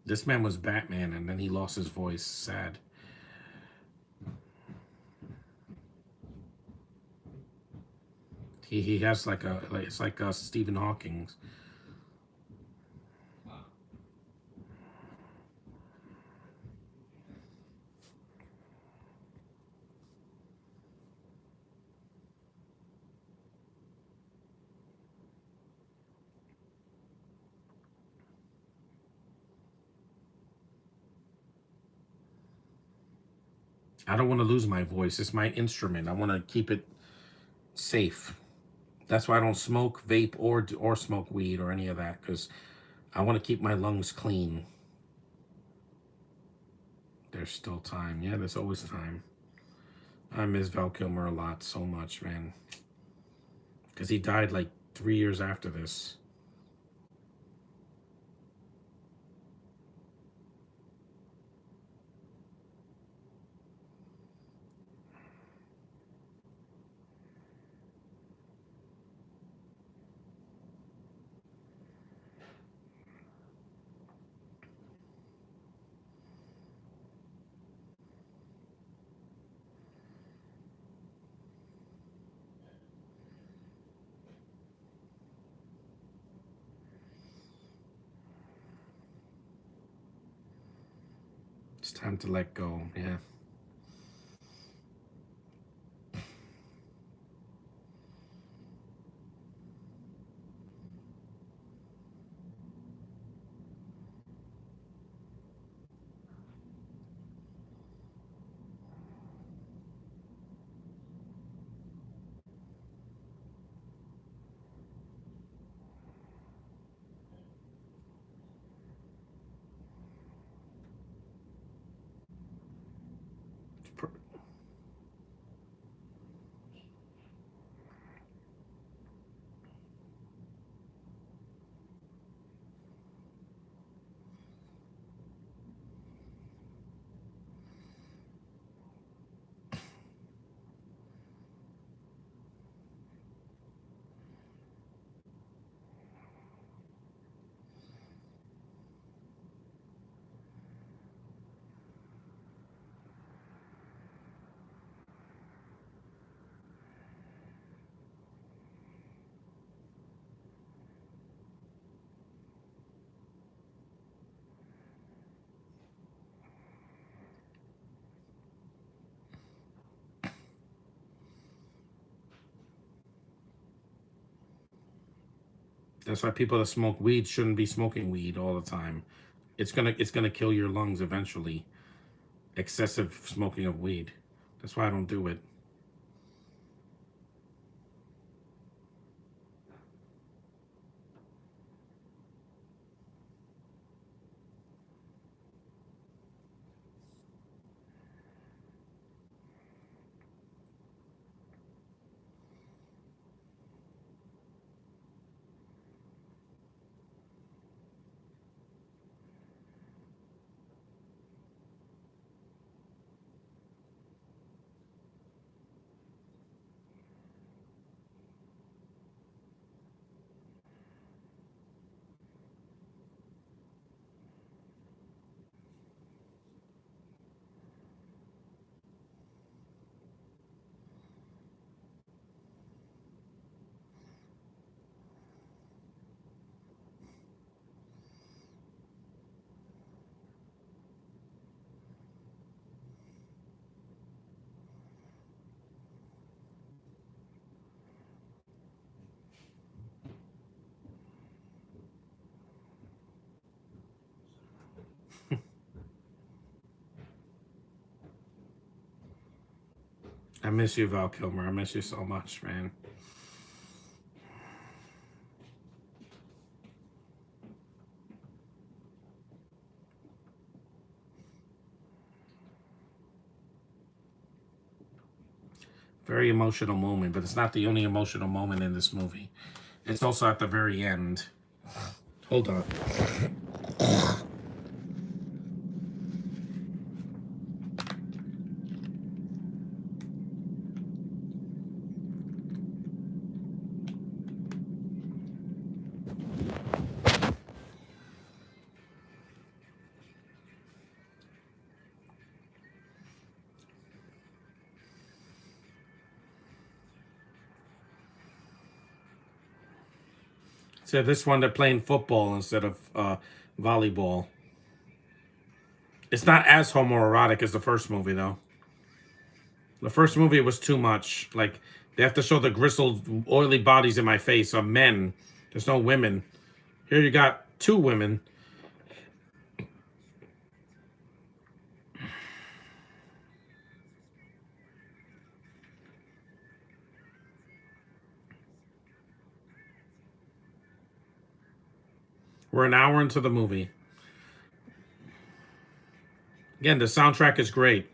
This man was Batman, and then he lost his voice. Sad. He has it's like Stephen Hawking's. I don't want to lose my voice. It's my instrument. I want to keep it safe. That's why I don't smoke, vape, or smoke weed or any of that because I want to keep my lungs clean. There's still time. Yeah, there's always time. I miss Val Kilmer a lot, so much, man. Because he died like 3 years after this. It's time to let go. Yeah. That's why people that smoke weed shouldn't be smoking weed all the time. It's gonna kill your lungs eventually. Excessive smoking of weed. That's why I don't do it. I miss you, Val Kilmer. I miss you so much, man. Very emotional moment, but it's not the only emotional moment in this movie. It's also at the very end. Hold on. So this one they're playing football instead of volleyball. It's not as homoerotic as the first movie though. The first movie was too much. Like they have to show the grizzled, oily bodies in my face of men. There's no women. Here you got two women. We're an hour into the movie. Again, the soundtrack is great.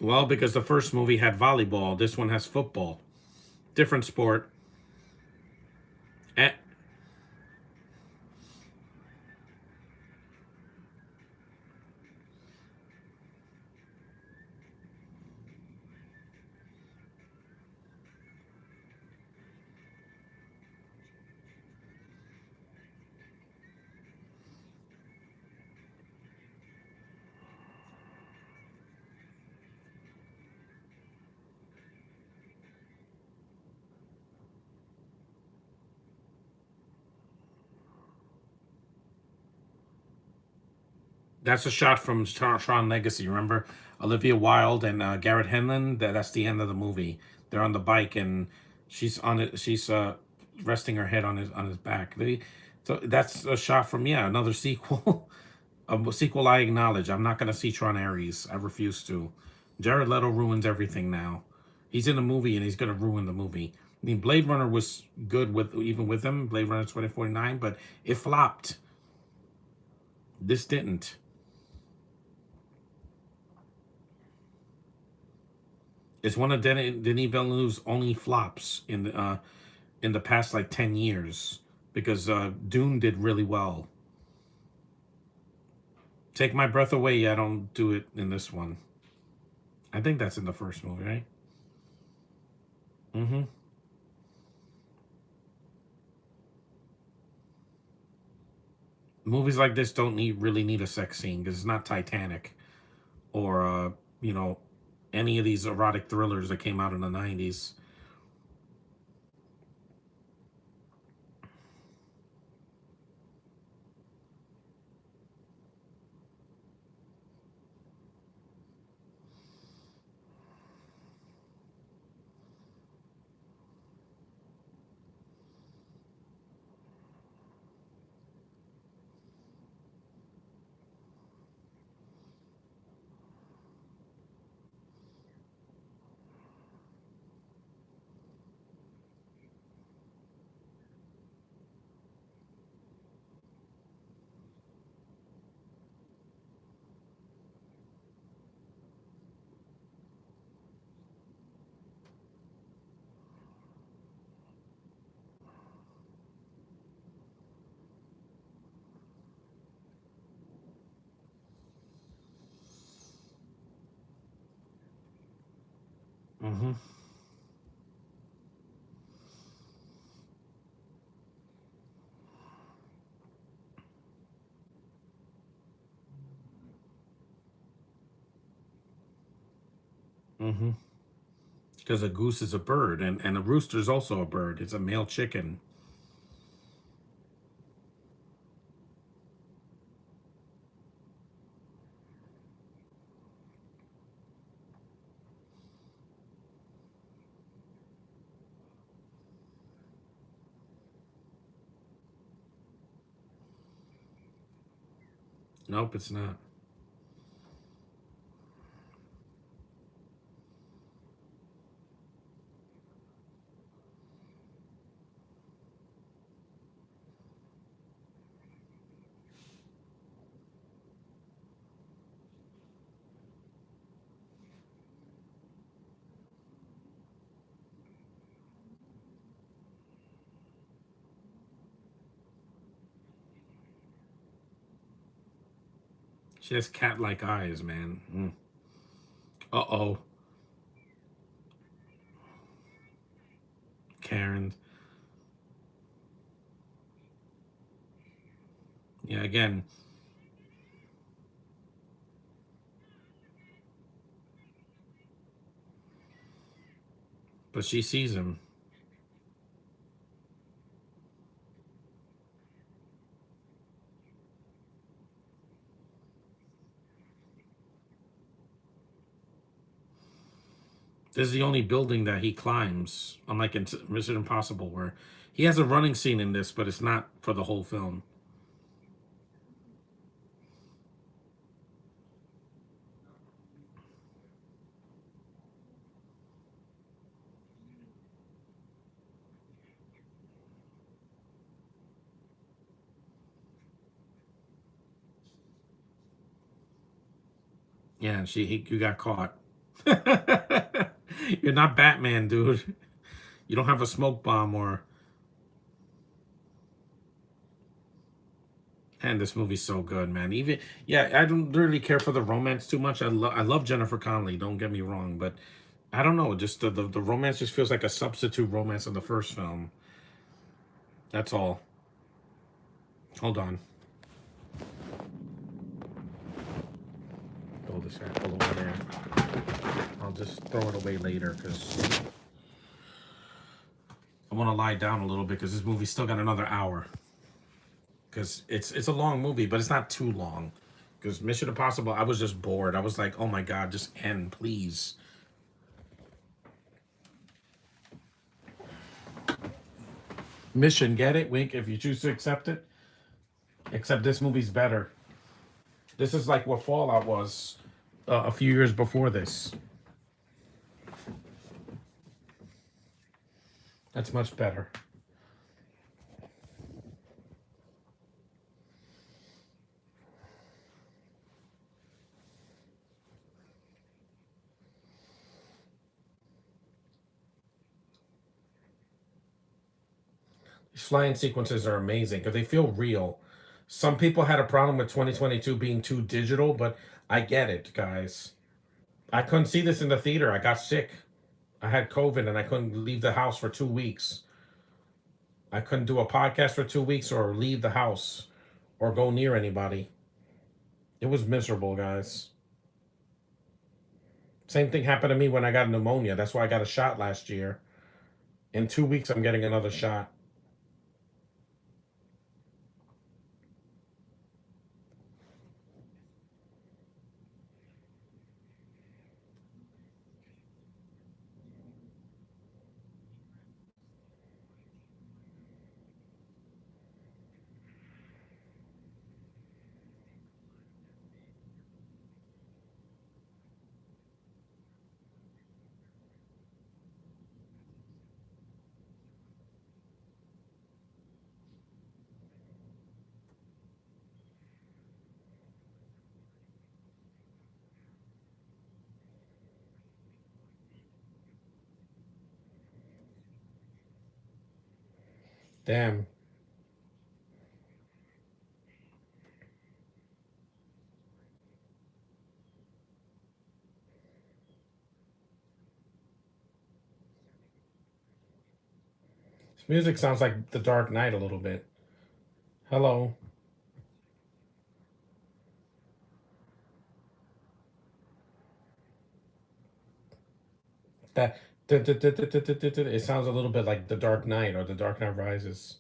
Well, because the first movie had volleyball, this one has football. Different sport. Eh, that's a shot from Tron Legacy. Remember Olivia Wilde and Garrett Hedlund? That's the end of the movie. They're on the bike and she's on it. She's resting her head on his back. So that's a shot from, yeah, another sequel. A sequel I acknowledge. I'm not gonna see Tron Ares. I refuse to. Jared Leto ruins everything now. He's in a movie and he's gonna ruin the movie. I mean, Blade Runner was good with even with him, Blade Runner 2049, but it flopped. This didn't. It's one of Denis Villeneuve's only flops in the past like 10 years because Dune did really well. Take My Breath Away. I don't do it in this one. I think that's in the first movie, right? Mm-hmm. Movies like this don't really need a sex scene because it's not Titanic or you know any of these erotic thrillers that came out in the 90s. Mm-hmm. Mm-hmm. Because a goose is a bird and a rooster is also a bird. It's a male chicken. Nope, it's not. She has cat-like eyes, man. Mm. Uh-oh, Karen. Yeah, again, but she sees him. This is the only building that he climbs, unlike in Mission Impossible, where he has a running scene in this, but it's not for the whole film. Yeah, you got caught. You're not Batman, dude. You don't have a smoke bomb or. And this movie's so good, man. Even yeah, I don't really care for the romance too much. I love Jennifer Connelly. Don't get me wrong, but I don't know. Just the romance just feels like a substitute romance in the first film. That's all. Hold on. Hold this apple over there. I'll just throw it away later because I want to lie down a little bit because this movie's still got another hour. Because it's a long movie, but it's not too long. Because Mission Impossible, I was just bored. I was like, oh my god, just end, please. Mission, get it, Wink, if you choose to accept it. Except this movie's better. This is like what Fallout was a few years before this. That's much better. These flying sequences are amazing because they feel real. Some people had a problem with 2022 being too digital, but I get it, guys. I couldn't see this in the theater. I got sick. I had COVID and I couldn't leave the house for 2 weeks. I couldn't do a podcast for 2 weeks or leave the house or go near anybody. It was miserable, guys. Same thing happened to me when I got pneumonia. That's why I got a shot last year. In 2 weeks, I'm getting another shot. Damn. This music sounds like The Dark Knight a little bit. Hello. That it sounds a little bit like The Dark Knight or The Dark Knight Rises.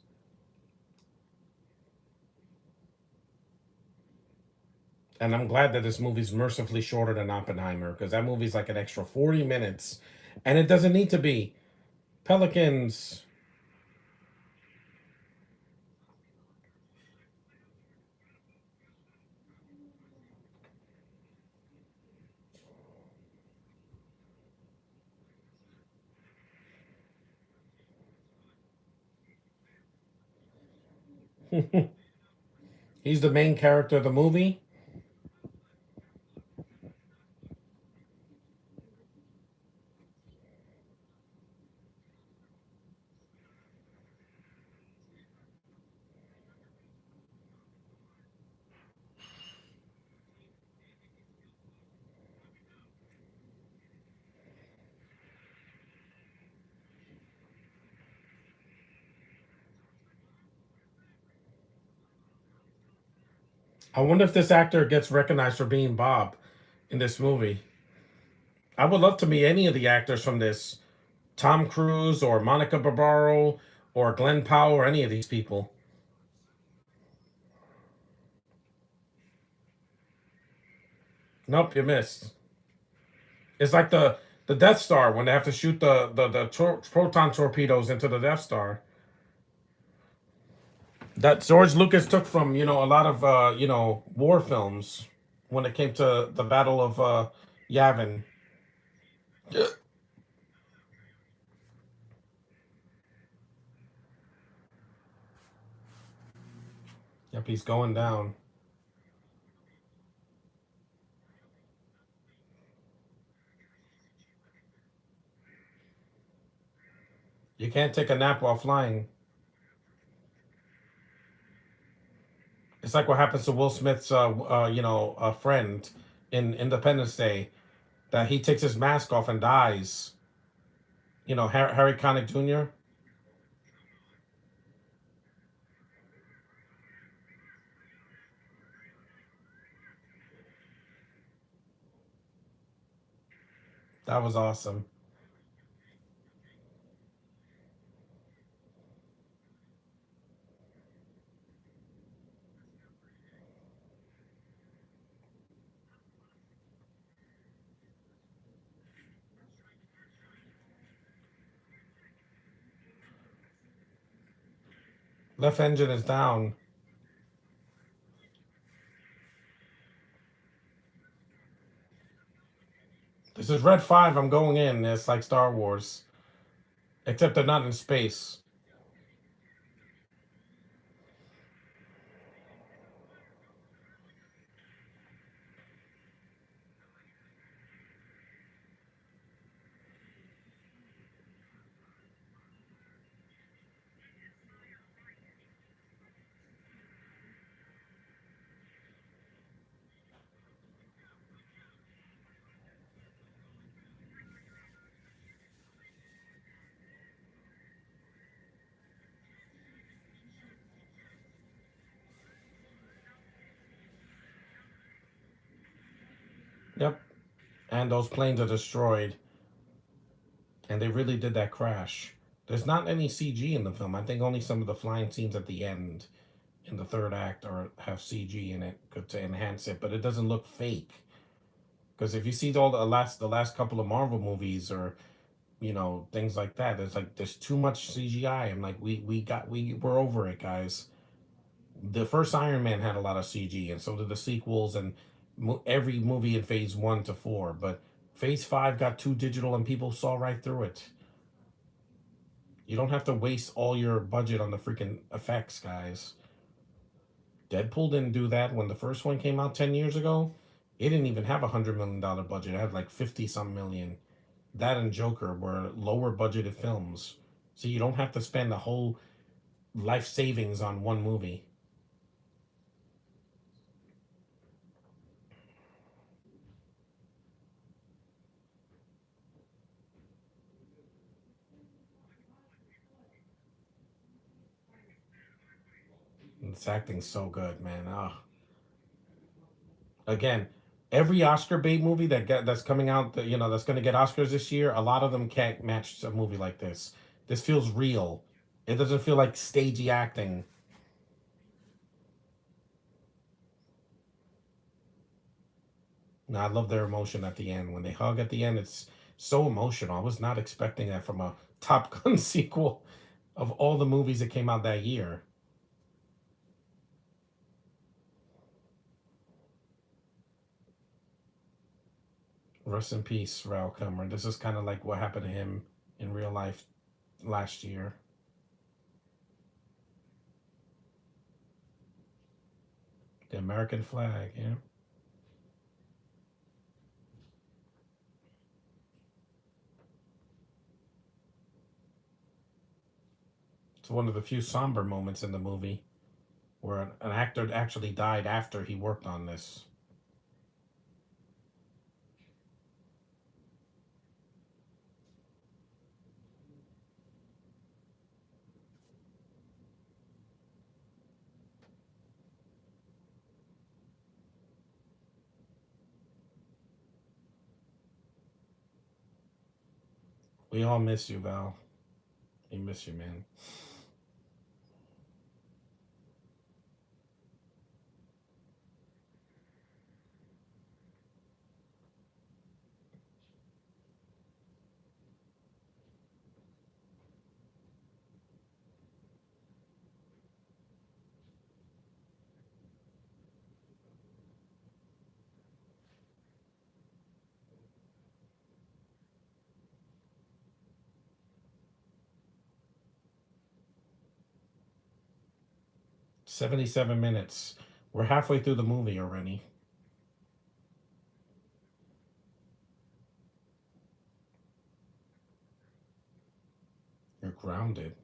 And I'm glad that this movie's mercifully shorter than Oppenheimer because that movie's like an extra 40 minutes. And it doesn't need to be. Pelicans. He's the main character of the movie. I wonder if this actor gets recognized for being Bob in this movie. I would love to meet any of the actors from this. Tom Cruise or Monica Barbaro or Glenn Powell or any of these people. Nope, you missed. It's like the Death Star when they have to shoot the proton torpedoes into the Death Star. That George Lucas took from a lot of war films when it came to the Battle of Yavin. Yep, he's going down. You can't take a nap while flying. It's like what happens to Will Smith's, friend in Independence Day, that he takes his mask off and dies. Harry Connick Jr. That was awesome. Left engine is down. This is Red 5. I'm going in. It's like Star Wars, except they're not in space. Yep. And those planes are destroyed. And they really did that crash. There's not any CG in the film. I think only some of the flying scenes at the end in the third act are have CG in it to enhance it, but it doesn't look fake. Because if you see all the last couple of Marvel movies or things like that, it's like there's too much CGI. I'm like we're over it, guys. The first Iron Man had a lot of CG, and so did the sequels, and every movie in Phase 1 to 4. But Phase 5 got too digital, and people saw right through it. You don't have to waste all your budget on the freaking effects, guys. Deadpool didn't do that when the first one came out 10 years ago. It didn't even have $100 million budget. It had like 50 some million. That and Joker were lower budgeted films, so you don't have to spend a whole life savings on one movie. This acting's so good, man. Again, every Oscar bait movie that's coming out, that's going to get Oscars this year. A lot of them can't match a movie like this. This feels real. It doesn't feel like stagey acting. No, I love their emotion at the end. When they hug at the end, it's so emotional. I was not expecting that from a Top Gun sequel of all the movies that came out that year. Rest in peace, Val Kilmer. This is kind of like what happened to him in real life last year. The American flag, yeah. It's one of the few somber moments in the movie where an actor actually died after he worked on this. We all miss you, Val. We miss you, man. 77 minutes. We're halfway through the movie already. You're grounded.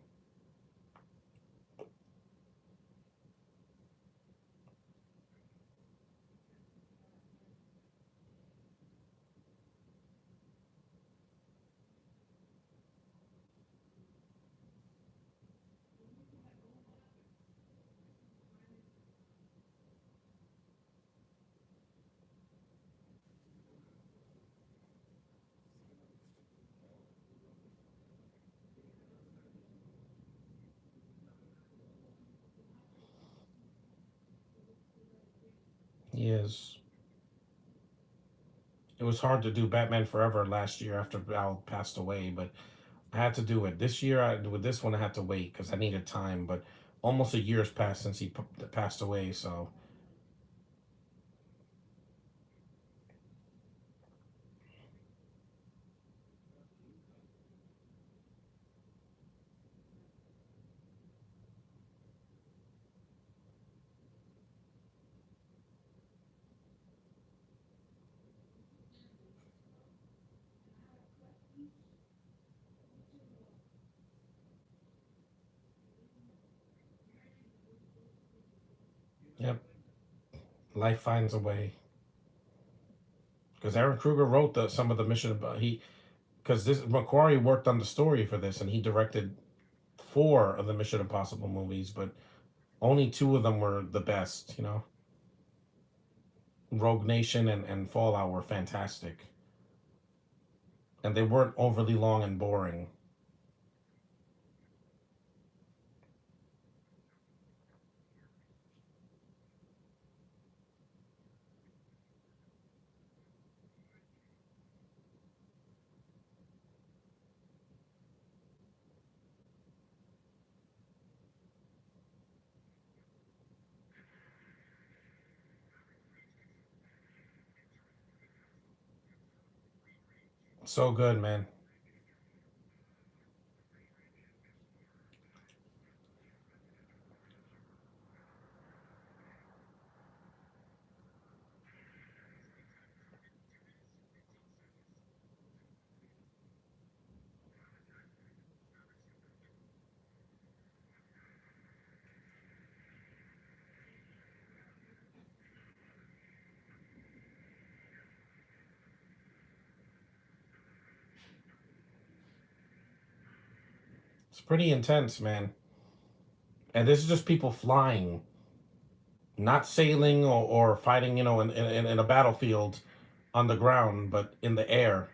He is. It was hard to do Batman Forever last year after Al passed away, but I had to do it this year. With this one, I had to wait because I needed time. But almost a year's passed since he passed away. So, yep, life finds a way. Because Aaron Kruger wrote some of the mission about he because this Macquarie worked on the story for this and he directed four of the Mission Impossible movies, but only two of them were the best. Rogue Nation and Fallout were fantastic, and they weren't overly long and boring. So good, man. It's pretty intense, man. And this is just people flying, not sailing or fighting, in a battlefield on the ground, but in the air.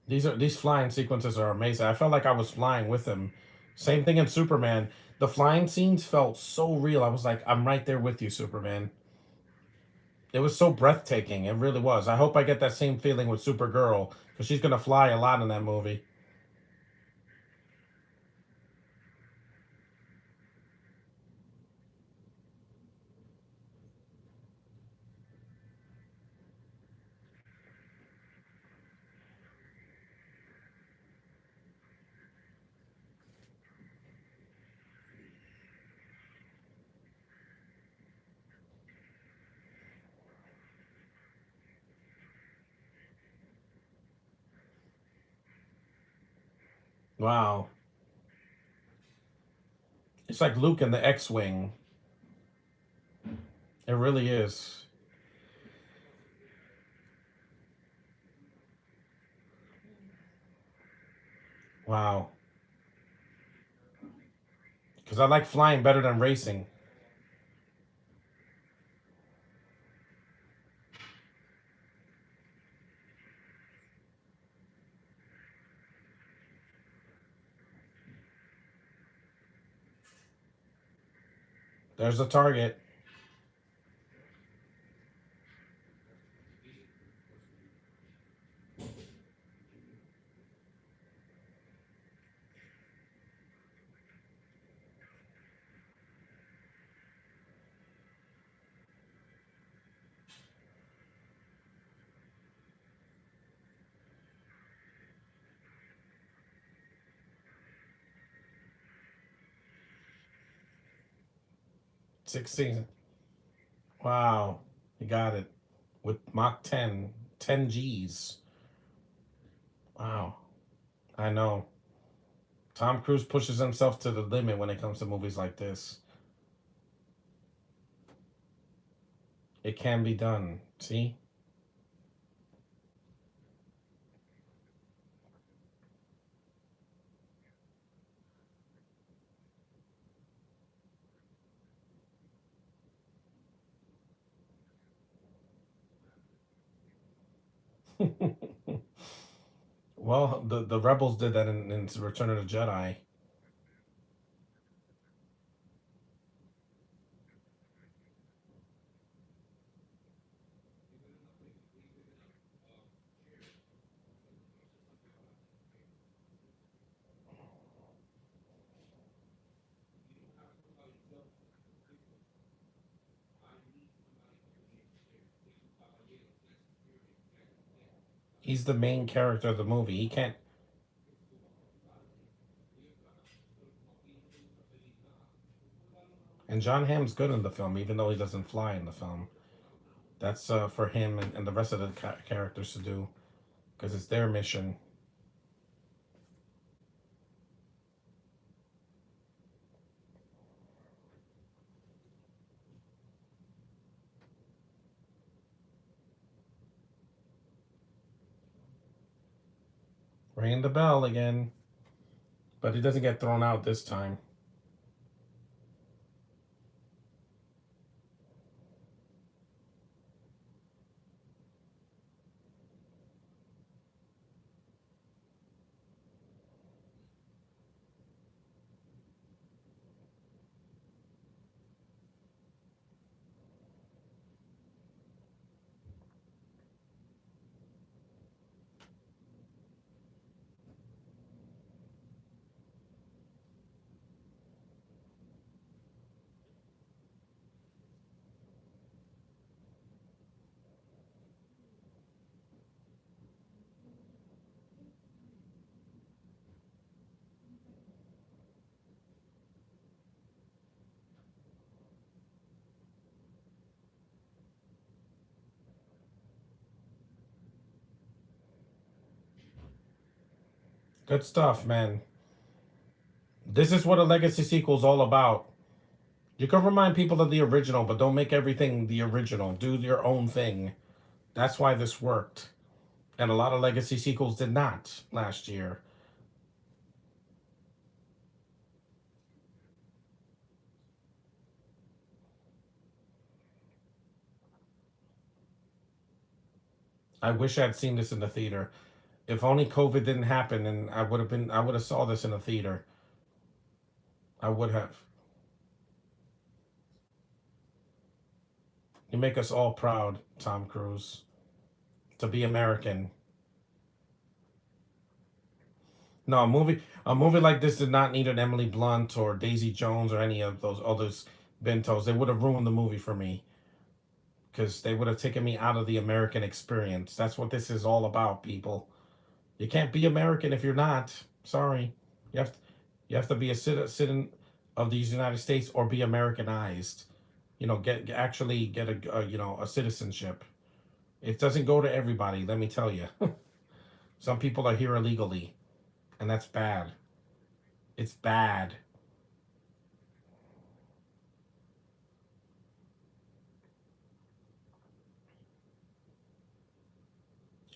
These flying sequences are amazing. I felt like I was flying with him. Same thing in Superman. The flying scenes felt so real. I was like, I'm right there with you, Superman. It was so breathtaking. It really was. I hope I get that same feeling with Supergirl because she's gonna fly a lot in that movie. 'Wow, it's like Luke in the X-wing. It really is. 'Wow, because I like flying better than racing. There's the target. 16. Wow. He got it with Mach 10, 10 G's. Wow. I know. Tom Cruise pushes himself to the limit when it comes to movies like this. It can be done. See? Well, the rebels did that in Return of the Jedi. He's the main character of the movie. He can't. And John Hamm's good in the film, even though he doesn't fly in the film. That's for him and the rest of the characters to do because it's their mission. Ringing the bell again, but he doesn't get thrown out this time. Good stuff, man. This is what a legacy sequel is all about. You can remind people of the original, but don't make everything the original. Do your own thing. That's why this worked. And a lot of legacy sequels did not last year. I wish I'd seen this in the theater. If only COVID didn't happen and I would have saw this in the theater. I would have. You make us all proud, Tom Cruise, to be American. No, a movie like this did not need an Emily Blunt or Daisy Jones or any of those others bentos. They would have ruined the movie for me because they would have taken me out of the American experience. That's what this is all about, people. You can't be American if you're not. Sorry, you have to, you have to be a citizen of these United States or be Americanized. Actually get a citizenship. It doesn't go to everybody. Let me tell you. Some people are here illegally, and that's bad. It's bad.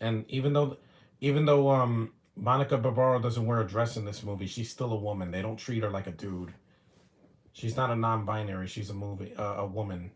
And even though Monica Barbaro doesn't wear a dress in this movie, she's still a woman. They don't treat her like a dude. She's not a non-binary. She's a woman.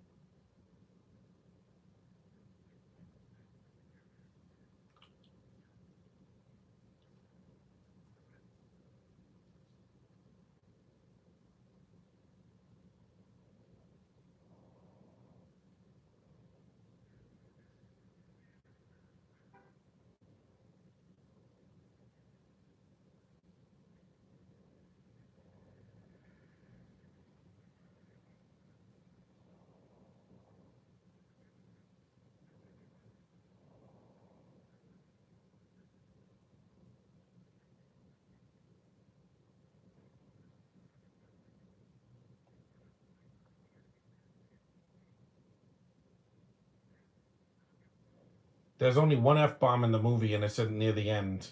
There's only one F-bomb in the movie, and it's near the end.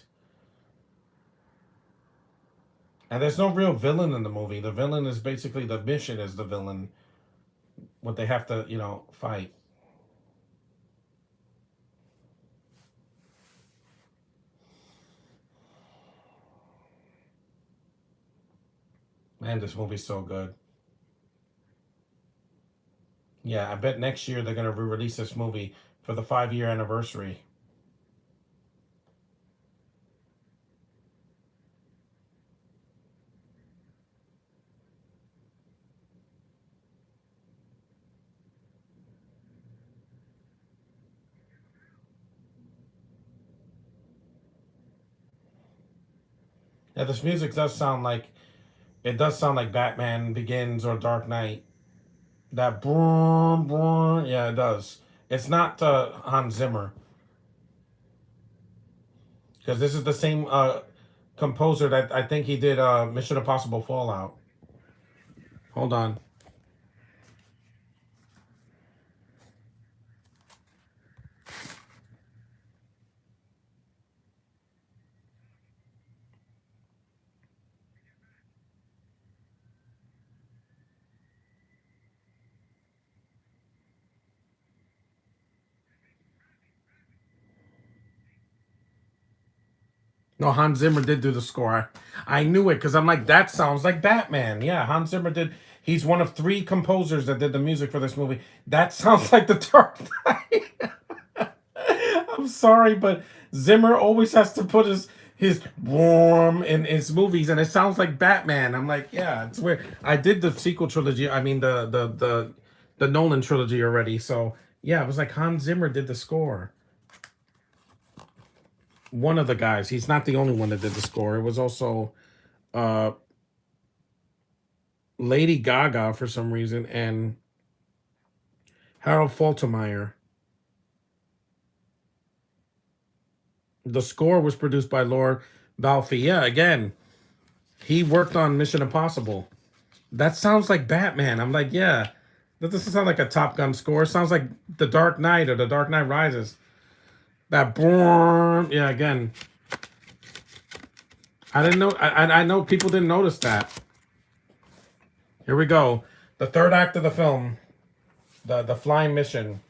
And there's no real villain in the movie. The villain is basically the mission is the villain. What they have to, fight. Man, this movie's so good. Yeah, I bet next year they're gonna re-release this movie for the 5-year anniversary. Yeah, this music does sound like it does sound like Batman Begins or Dark Knight. That boom boom, yeah, it does. It's not Hans Zimmer because this is the same composer that I think he did Mission Impossible Fallout. Hold on. No, Hans Zimmer did do the score. I knew it because I'm like, that sounds like Batman. Yeah, Hans Zimmer did. He's one of 3 composers that did the music for this movie. That sounds like the Dark Knight. I'm sorry, but Zimmer always has to put his warm in his movies, and it sounds like Batman. I'm like, yeah, it's weird. I did the sequel trilogy. I mean, the Nolan trilogy already. So yeah, it was like Hans Zimmer did the score. One of the guys. He's not the only one that did the score. It was also uh Lady Gaga for some reason and Harold Faltermeyer. The score was produced by Laura Balfe. Yeah, again, he worked on Mission Impossible. That sounds like Batman. I'm like, yeah. That doesn't sound like a Top Gun score. It sounds like The Dark Knight or The Dark Knight Rises. That boom. Yeah, again. I didn't know. I know people didn't notice that. Here we go. The third act of the film. The flying mission.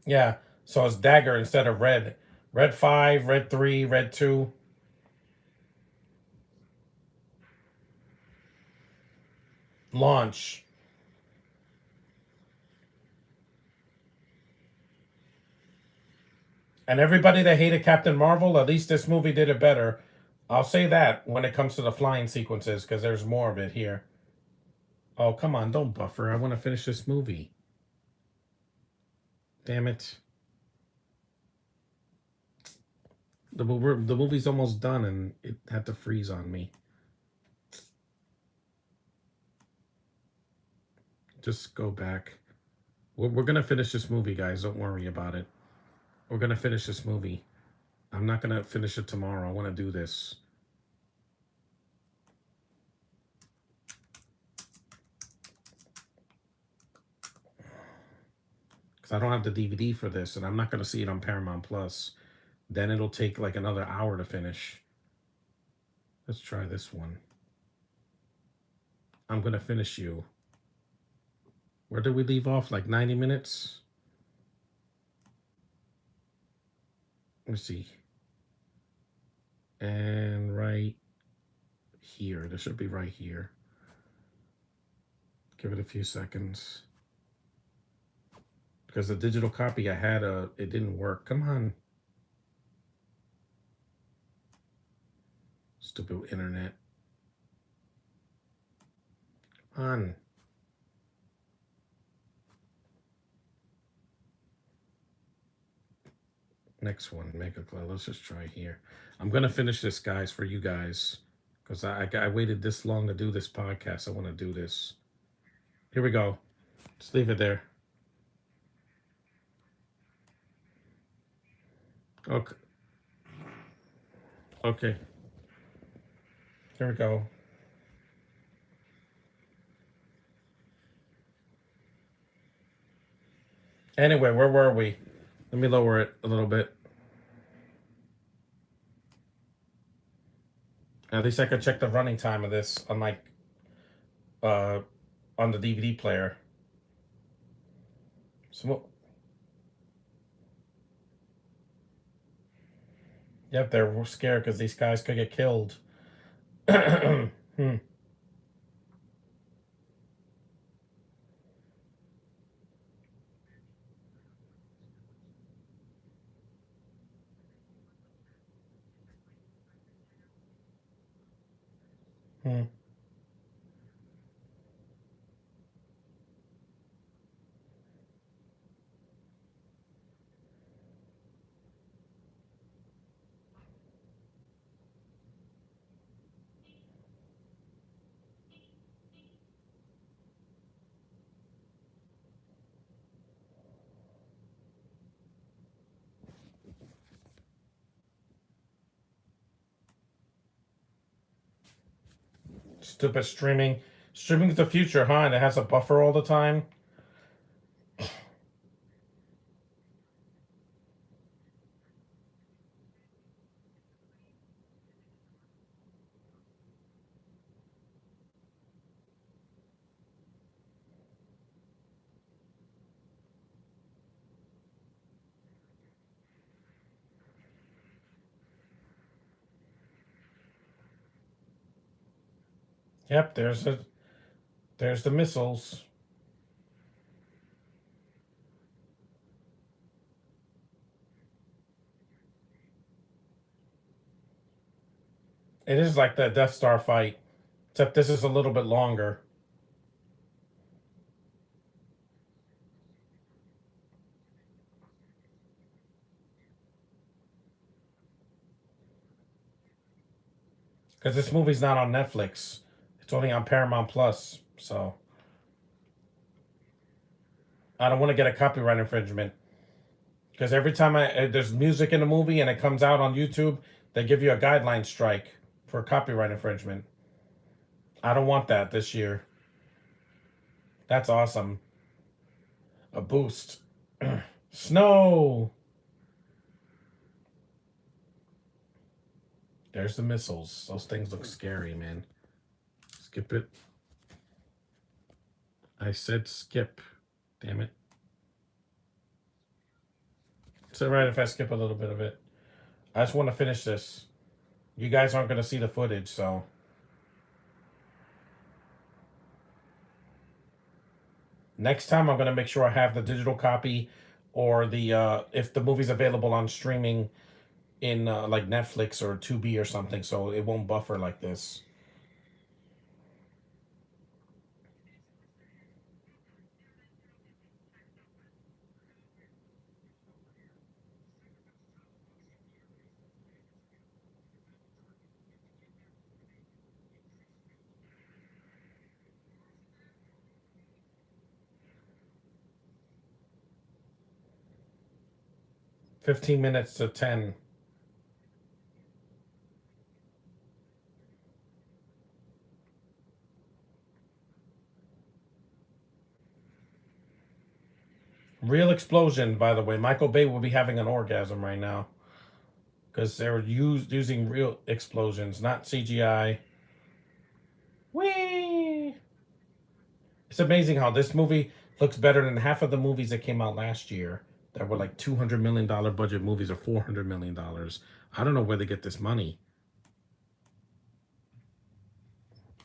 Yeah. So it's dagger instead of red. Red 5, red 3, red 2. Launch. And everybody that hated Captain Marvel, at least this movie did it better. I'll say that when it comes to the flying sequences, because there's more of it here. Oh, come on, don't buffer. I want to finish this movie. Damn it. The movie's almost done and it had to freeze on me. Just go back. We're going to finish this movie, guys. Don't worry about it. We're going to finish this movie. I'm not going to finish it tomorrow. I want to do this. Because I don't have the DVD for this, and I'm not going to see it on Paramount Plus. Then it'll take like another hour to finish. Let's try this one. I'm going to finish you. Where did we leave off? Like 90 minutes? Let's see. And right here. This should be right here. Give it a few seconds. Because the digital copy I had, it didn't work. Come on. Stupid internet. Come on. Next one, Mega Club. Let's just try here. I'm going to finish this, guys, for you guys. because I waited this long to do this podcast. I want to do this. Here we go. Just leave it there. Okay. Okay. Here we go. Anyway, where were we? Let me lower it a little bit. At least I could check the running time of this on my uh on the DVD player. So, yep, they're scared because these guys could get killed. hmm. Hmm. Stupid streaming. Streaming's the future, huh? And it has a buffer all the time. Yep, there's the missiles. It is like the Death Star fight, except this is a little bit longer. Because this movie's not on Netflix. It's only on Paramount Plus. So I don't want to get a copyright infringement. Because every time there's music in a movie and it comes out on YouTube, they give you a guideline strike for copyright infringement. I don't want that this year. That's awesome. A boost. Snow. There's the missiles. Those things look scary, man. Skip it. I said skip. Damn it. It's alright if I skip a little bit of it. I just want to finish this. You guys aren't going to see the footage, so. Next time, I'm going to make sure I have the digital copy or if the movie's available on streaming in like Netflix or Tubi or something, so it won't buffer like this. $15 minutes to 10. Real explosion, by the way. Michael Bay will be having an orgasm right now because they're using real explosions, not CGI. Whee! It's amazing how this movie looks better than half of the movies that came out last year that were like $200 million budget movies or $400 million. I don't know where they get this money.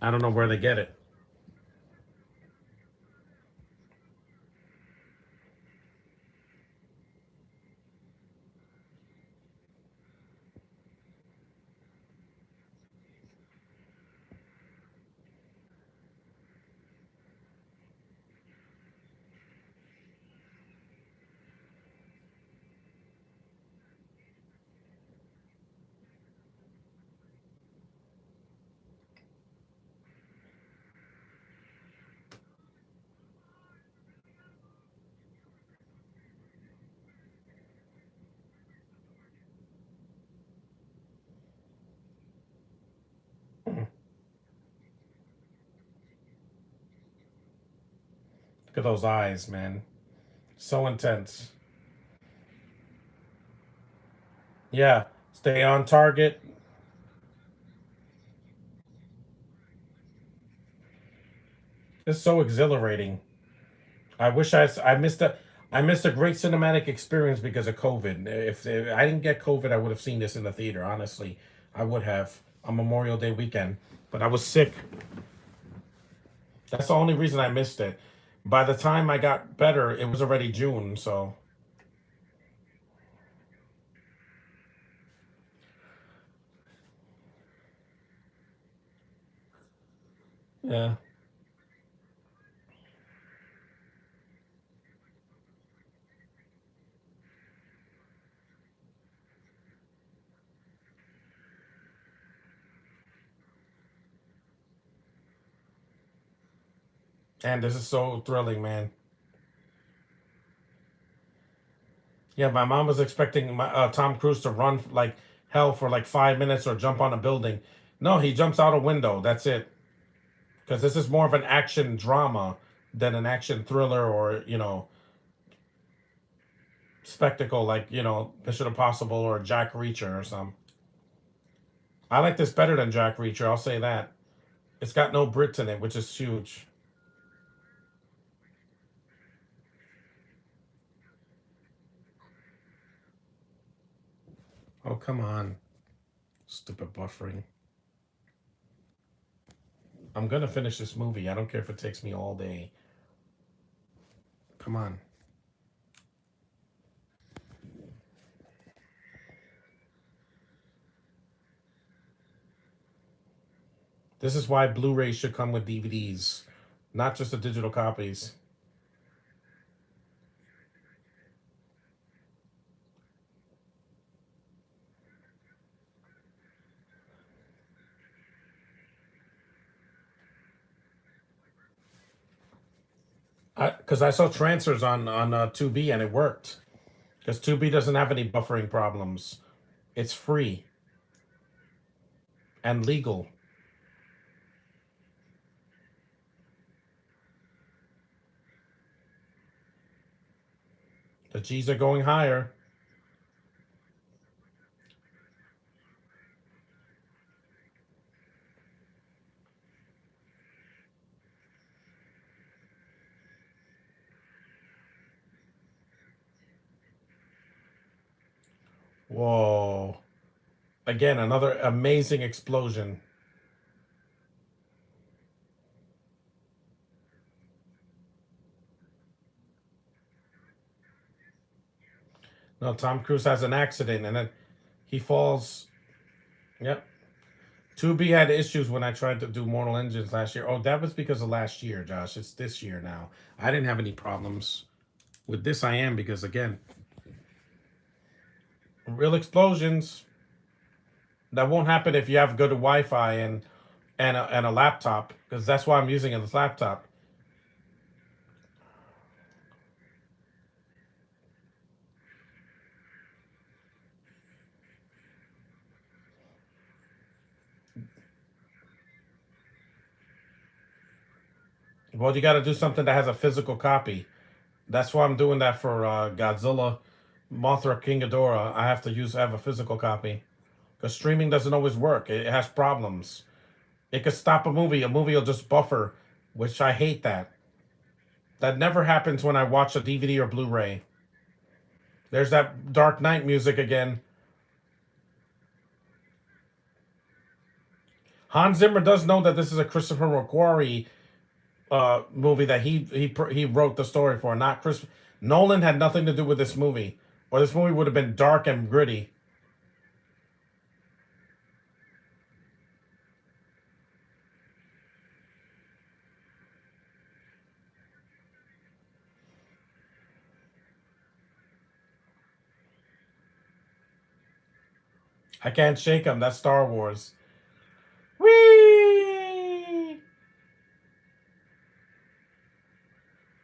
I don't know where they get it. Look at those eyes, man. So intense. Yeah. Stay on target. It's so exhilarating. I wish I missed a great cinematic experience because of COVID. If I didn't get COVID, I would have seen this in the theater. Honestly, I would have on Memorial Day weekend. But I was sick. That's the only reason I missed it. By the time I got better, it was already June. So yeah. And this is so thrilling, man. Yeah, my mom was expecting Tom Cruise to run like hell for like 5 minutes or jump on a building. No, he jumps out a window. That's it. Because this is more of an action drama than an action thriller or spectacle like Mission Impossible or Jack Reacher or something. I like this better than Jack Reacher. I'll say that. It's got no Brits in it, which is huge. Oh, come on. Stupid buffering. I'm gonna finish this movie. I don't care if it takes me all day. Come on. This is why Blu-rays should come with DVDs, not just the digital copies. Because I saw transfers on 2B and it worked. Because 2B doesn't have any buffering problems. It's free and legal. The G's are going higher. Whoa. Again, another amazing explosion. No, Tom Cruise has an accident and then he falls. Yep. 2B had issues when I tried to do Mortal Engines last year. Oh, that was because of last year, Josh. It's this year now. I didn't have any problems. With this, I am because, again, real explosions. That won't happen if you have good Wi-Fi and a laptop, because that's why I'm using this laptop. Well, you got to do something that has a physical copy. That's why I'm doing that for Godzilla, Mothra, King Ghidorah. I have to have a physical copy because streaming doesn't always work. It has problems. It could stop a movie. A movie will just buffer, which I hate that. That never happens when I watch a DVD or Blu-ray. There's that Dark Knight music again. Hans Zimmer does know that this is a Christopher McQuarrie movie that he wrote the story for, not Chris. Nolan had nothing to do with this movie, or this movie would have been dark and gritty. I can't shake him. That's Star Wars. Whee!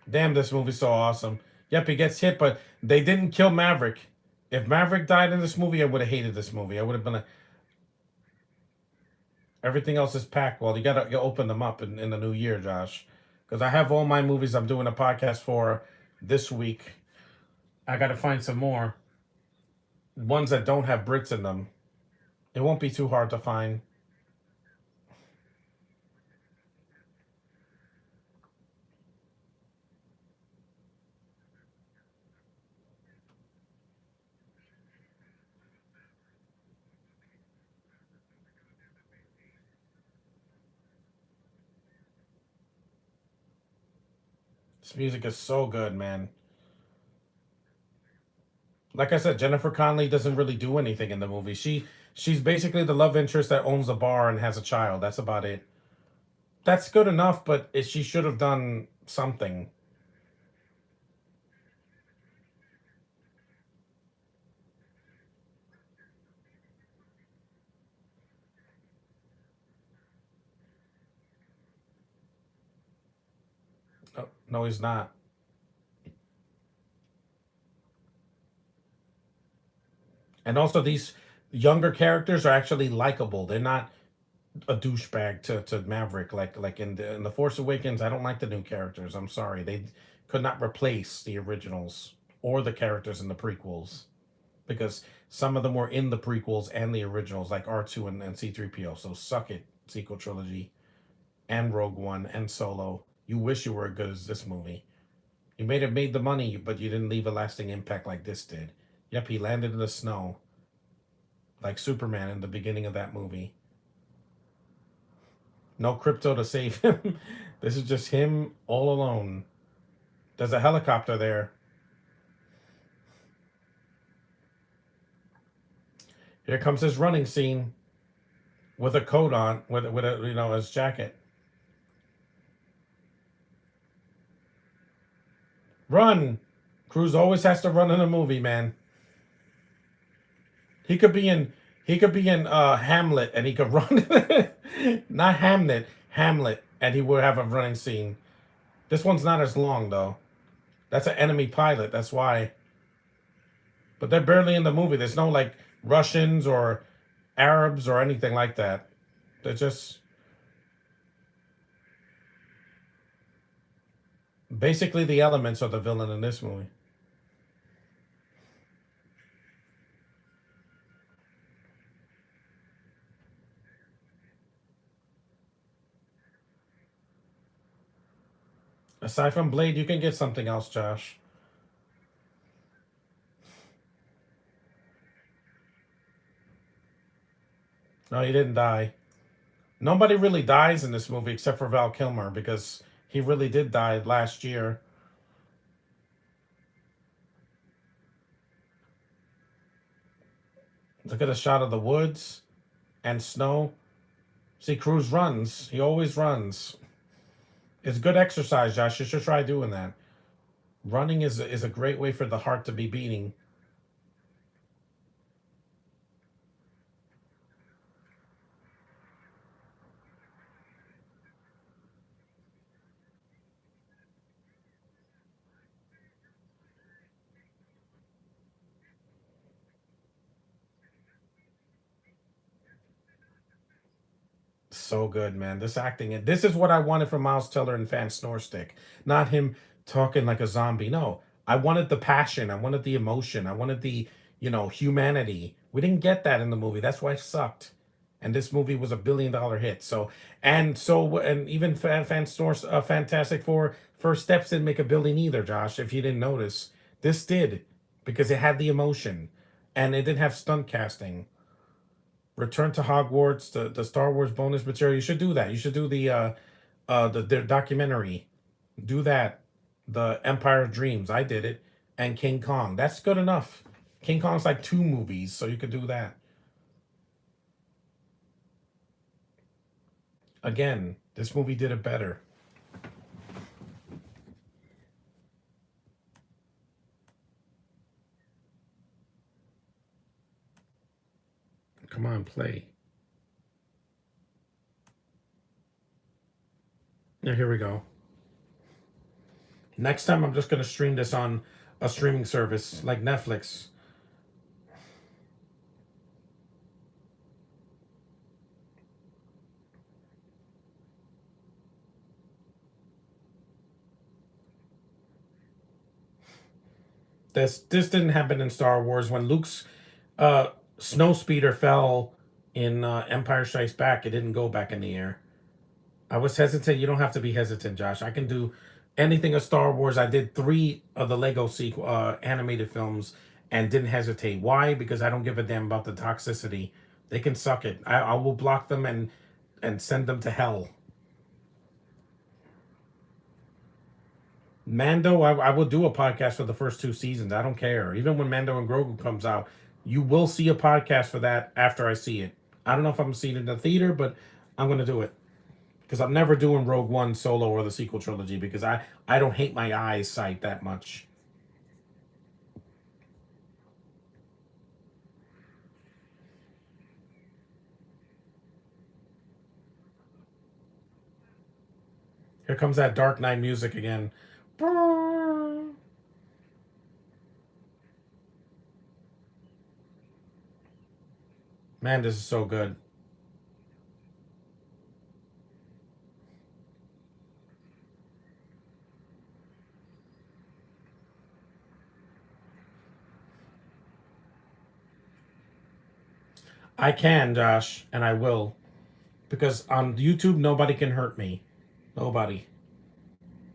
Damn, this movie's so awesome. Yep, he gets hit, but they didn't kill Maverick. If Maverick died in this movie, I would have hated this movie. I would have been everything else is packed. Well, you gotta open them up in the new year, Josh. because I have all my movies I'm doing a podcast for this week. I got to find some more ones that don't have Brits in them. It won't be too hard to find. This music is so good, man. Like I said, Jennifer Connelly doesn't really do anything in the movie. She's basically the love interest that owns a bar and has a child. That's about it. That's good enough, but she should have done something. No, no, he's not. And also, these younger characters are actually likable. They're not a douchebag to Maverick like in the Force Awakens. I don't like the new characters. I'm sorry, they could not replace the originals or the characters in the prequels because some of them were in the prequels and the originals, like R2 and C3PO. So suck it, sequel trilogy and Rogue One and Solo. You wish you were as good as this movie. You may have made the money, but you didn't leave a lasting impact like this did. Yep, he landed in the snow like Superman in the beginning of that movie. No crypto to save him. This is just him all alone. There's a helicopter there. Here comes his running scene with a coat on, with a his jacket. Run! Cruise always has to run in a movie, man. He could be in Hamlet and he could run. Not Hamlet, Hamlet, and he would have a running scene. This one's not as long though. That's an enemy pilot. That's why. But they're barely in the movie. There's no like Russians or Arabs or anything like that. They're just basically the elements of the villain in this movie. Aside from Blade, you can get something else, Josh. No, he didn't die. Nobody really dies in this movie except for Val Kilmer because he really did die last year. Look at a shot of the woods and snow. See, Cruz runs. He always runs. It's good exercise, Josh. You should try doing that. Running is a great way for the heart to be beating. So good, man. This acting, and this is what I wanted from Miles Teller and Fan Snorstick. Not him talking like a zombie. No, I wanted the passion. I wanted the emotion. I wanted the, humanity. We didn't get that in the movie. That's why it sucked. And this movie was a $1 billion hit. And even Fantastic Four First Steps didn't make a billion either, Josh. If you didn't notice, this did because it had the emotion, and it didn't have stunt casting. Return to Hogwarts, the Star Wars bonus material. You should do that. You should do the documentary. Do that. The Empire of Dreams. I did it. And King Kong. That's good enough. King Kong's like 2 movies, so you could do that. Again, this movie did it better. Come on, play. Now here we go. Next time I'm just gonna stream this on a streaming service like Netflix. This didn't happen in Star Wars when Luke's uh, snow speeder fell in Empire Strikes Back. It didn't go back in the air. I was hesitant. You don't have to be hesitant, Josh. I can do anything of Star Wars. I did three of the Lego sequel animated films and didn't hesitate. Why? Because I don't give a damn about the toxicity. They can suck it. I will block them and send them to hell. Mando, I will do a podcast for the first two seasons. I don't care. Even when Mando and Grogu comes out, you will see a podcast for that after I see it. I don't know if I'm gonna see it in the theater, but I'm gonna do it because I'm never doing Rogue One solo or the sequel trilogy because I don't hate my eyes sight that much. Here comes that Dark Knight music again. Man, this is so good. I can, Josh, and I will because on YouTube nobody can hurt me. Nobody.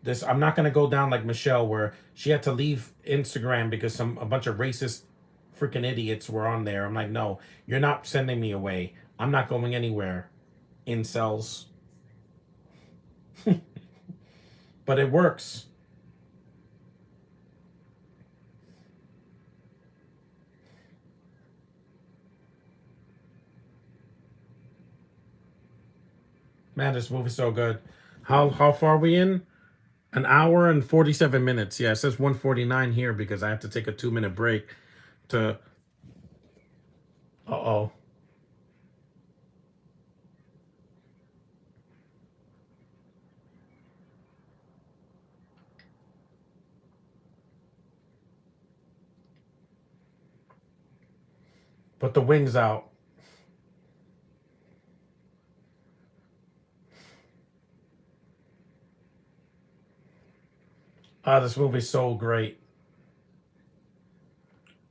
This I'm not gonna go down like Michelle where she had to leave Instagram because a bunch of racist freaking idiots were on there. I'm like, no, you're not sending me away. I'm not going anywhere. Incels. But it works. Man, this movie's so good. How far are we in? An hour and 47 minutes. Yeah, it says 149 here because I have to take a 2 minute break to uh-oh. Put the wings out. Ah, this movie's so great.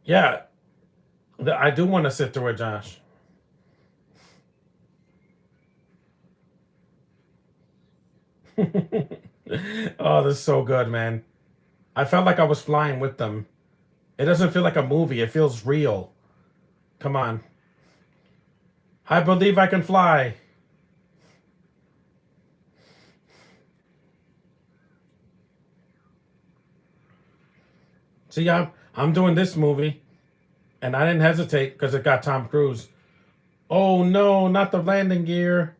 Yeah, I do want to sit through it, Josh. Oh, this is so good, man. I felt like I was flying with them. It doesn't feel like a movie. It feels real. Come on. I believe I can fly. See, I'm doing this movie, and I didn't hesitate because it got Tom Cruise. Oh no, not the landing gear.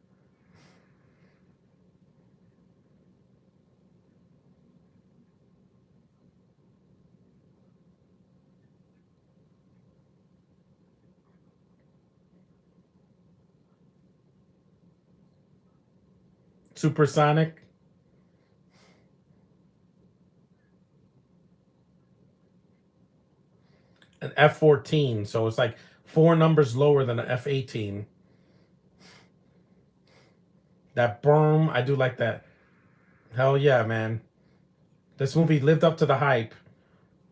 Supersonic. An F-14. So it's like four numbers lower than an F-18. That berm, I do like that. Hell yeah, man. This movie lived up to the hype.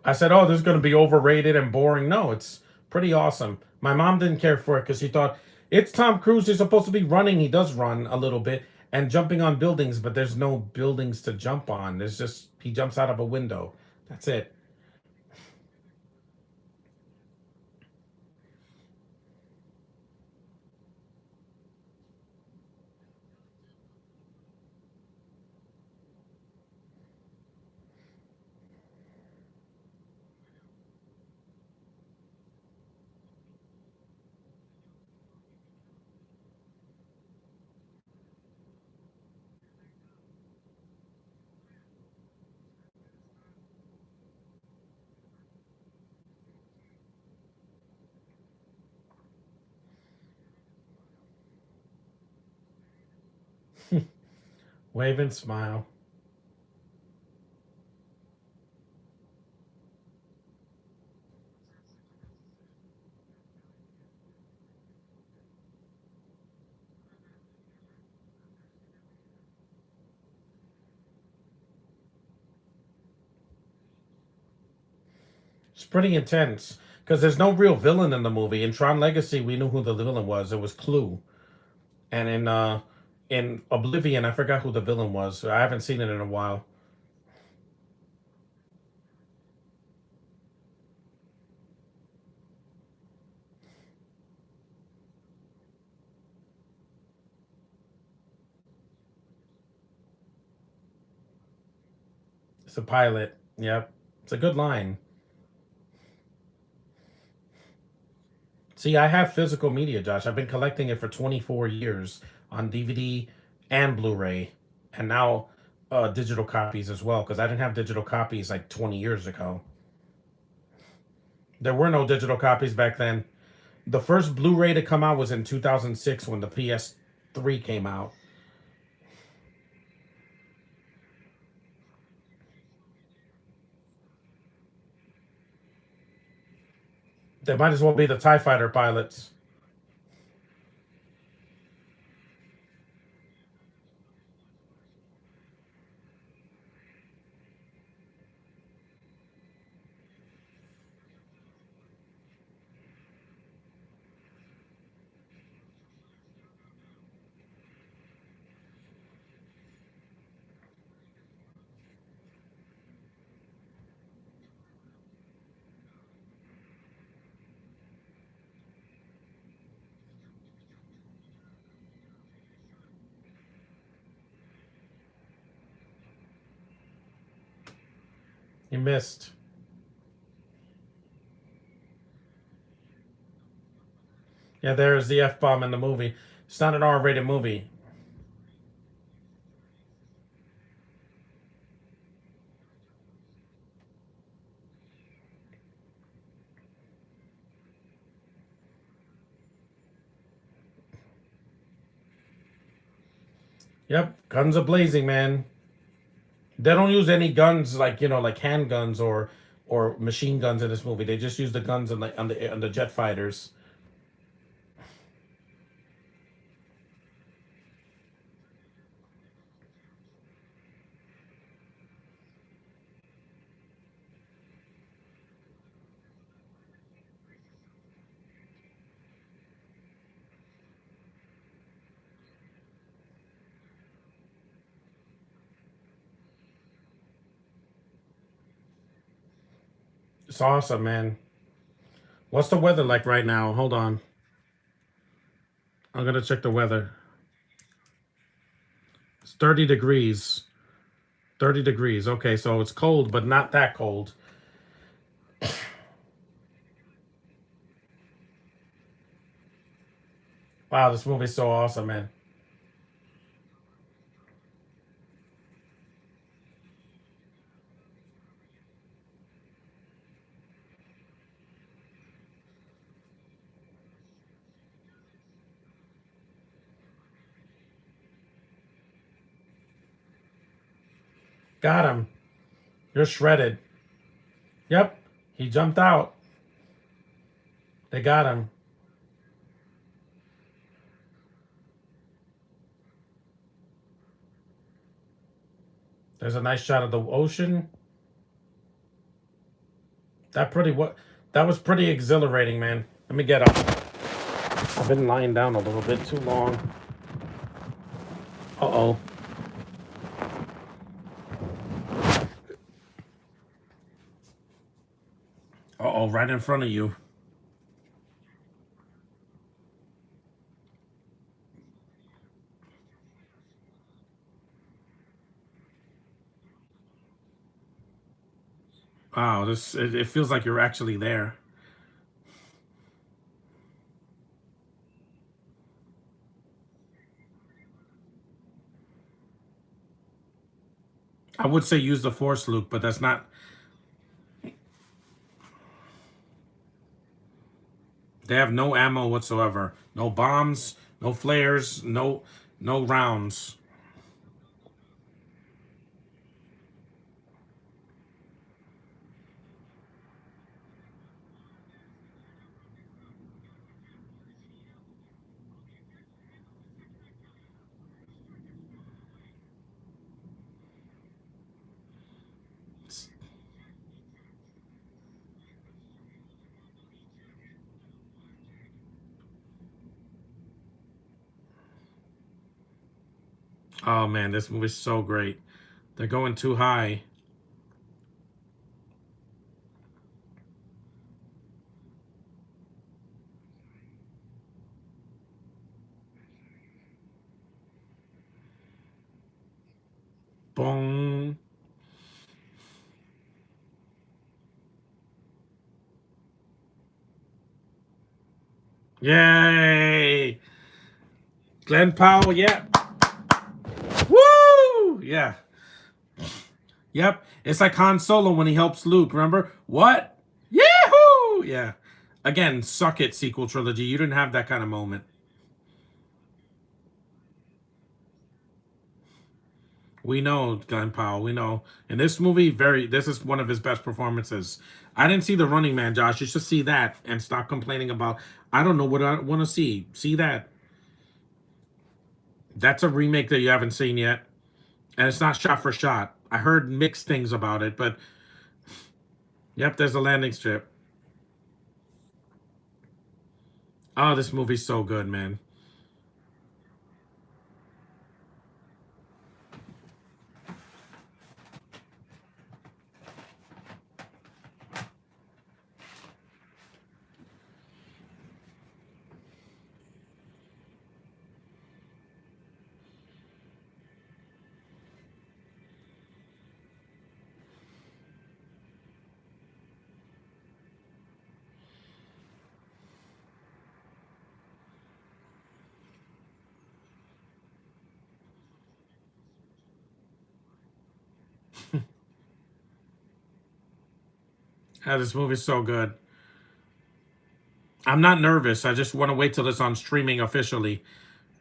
I said, oh, this is going to be overrated and boring. No, it's pretty awesome. My mom didn't care for it because she thought it's Tom Cruise. He's supposed to be running. He does run a little bit and jumping on buildings, but there's no buildings to jump on. There's just, he jumps out of a window. That's it. Wave and smile. It's pretty intense because there's no real villain in the movie. In Tron Legacy, we knew who the villain was. It was Clue, and in Oblivion, I forgot who the villain was. I haven't seen it in a while. It's a pilot. Yep, it's a good line. See, I have physical media, Josh. I've been collecting it for 24 years on DVD and Blu-ray, and now digital copies as well. Because I didn't have digital copies like 20 years ago. There were no digital copies back then. The first Blu-ray to come out was in 2006 when the PS3 came out. They might as well be the TIE fighter pilots. You missed. Yeah, there's the F bomb in the movie. It's not an R-rated movie. Yep, guns are blazing, man. They don't use any guns like like handguns or machine guns in this movie. They just use the guns on the jet fighters. It's awesome, man. What's the weather like right now? Hold on. I'm gonna check the weather. It's 30 degrees. 30 degrees. Okay, so it's cold, but not that cold. Wow, this movie's so awesome, man. Got him. You're shredded. Yep. He jumped out. They got him. There's a nice shot of the ocean. That pretty what that was pretty exhilarating, man. Let me get up. I've been lying down a little bit too long. Uh-oh. Uh-oh, right in front of you. Wow, it feels like you're actually there. I would say use the force, Luke, but that's not. They have no ammo whatsoever. No bombs, no flares, no rounds. Oh man, this movie's so great. They're going too high. Boom. Yay! Glenn Powell, yeah. Woo! Yeah. Yep. It's like Han Solo when he helps Luke, remember? What? Yahoo! Yeah. Again, suck it, sequel trilogy. You didn't have that kind of moment. We know, Glenn Powell. We know. In this movie, this is one of his best performances. I didn't see The Running Man, Josh. You should see that and stop complaining about, I don't know what I want to see. See that. That's a remake that you haven't seen yet. And it's not shot for shot. I heard mixed things about it, but yep, there's a landing strip. Oh, this movie's so good, man. Yeah, this movie's so good. I'm not nervous. I just want to wait till it's on streaming officially,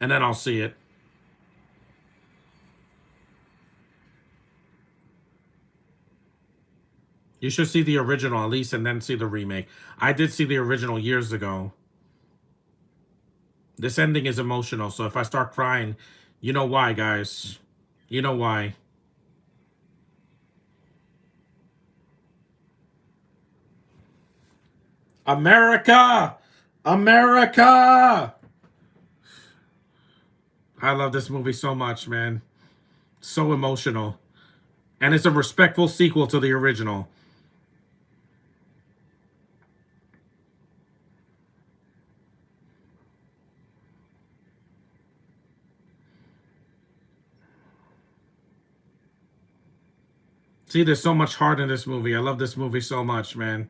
and then I'll see it. You should see the original at least, and then see the remake. I did see the original years ago. This ending is emotional, so if I start crying, you know why, guys. You know why. America! America! I love this movie so much, man. So emotional. And it's a respectful sequel to the original. See, there's so much heart in this movie. I love this movie so much, man.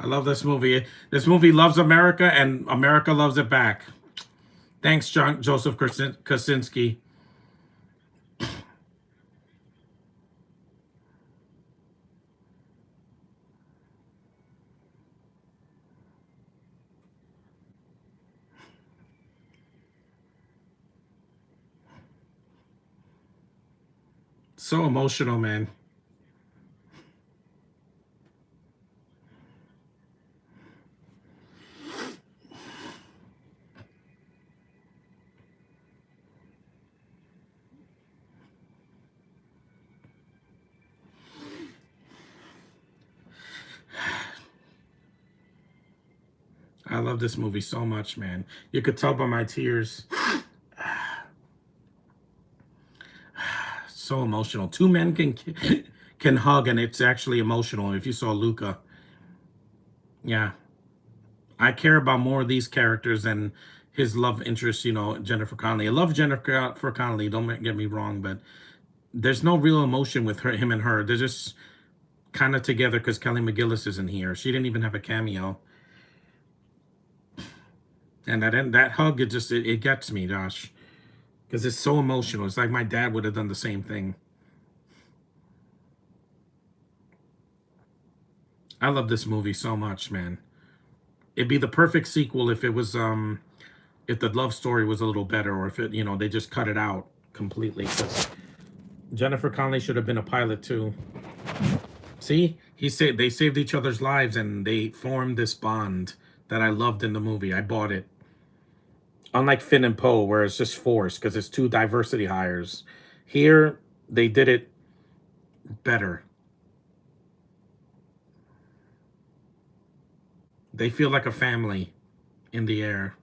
I love this movie. This movie loves America, and America loves it back. Thanks, Joseph Kosinski. So emotional, man. I love this movie so much, man. You could tell by my tears. So emotional. Two men can hug, and it's actually emotional. If you saw Luca, yeah, I care about more of these characters than his love interest. Jennifer Connelly. I love Jennifer Connelly. Don't get me wrong, but there's no real emotion with him and her. They're just kind of together because Kelly McGillis isn't here. She didn't even have a cameo. And that hug, it gets me, Josh, because it's so emotional. It's like my dad would have done the same thing. I love this movie so much, man. It'd be the perfect sequel if it was if the love story was a little better, or if they just cut it out completely. 'Cause Jennifer Connelly should have been a pilot too. See, he said they saved each other's lives and they formed this bond that I loved in the movie. I bought it. Unlike Finn and Poe, where it's just forced because it's two diversity hires. Here, they did it better. They feel like a family in the air.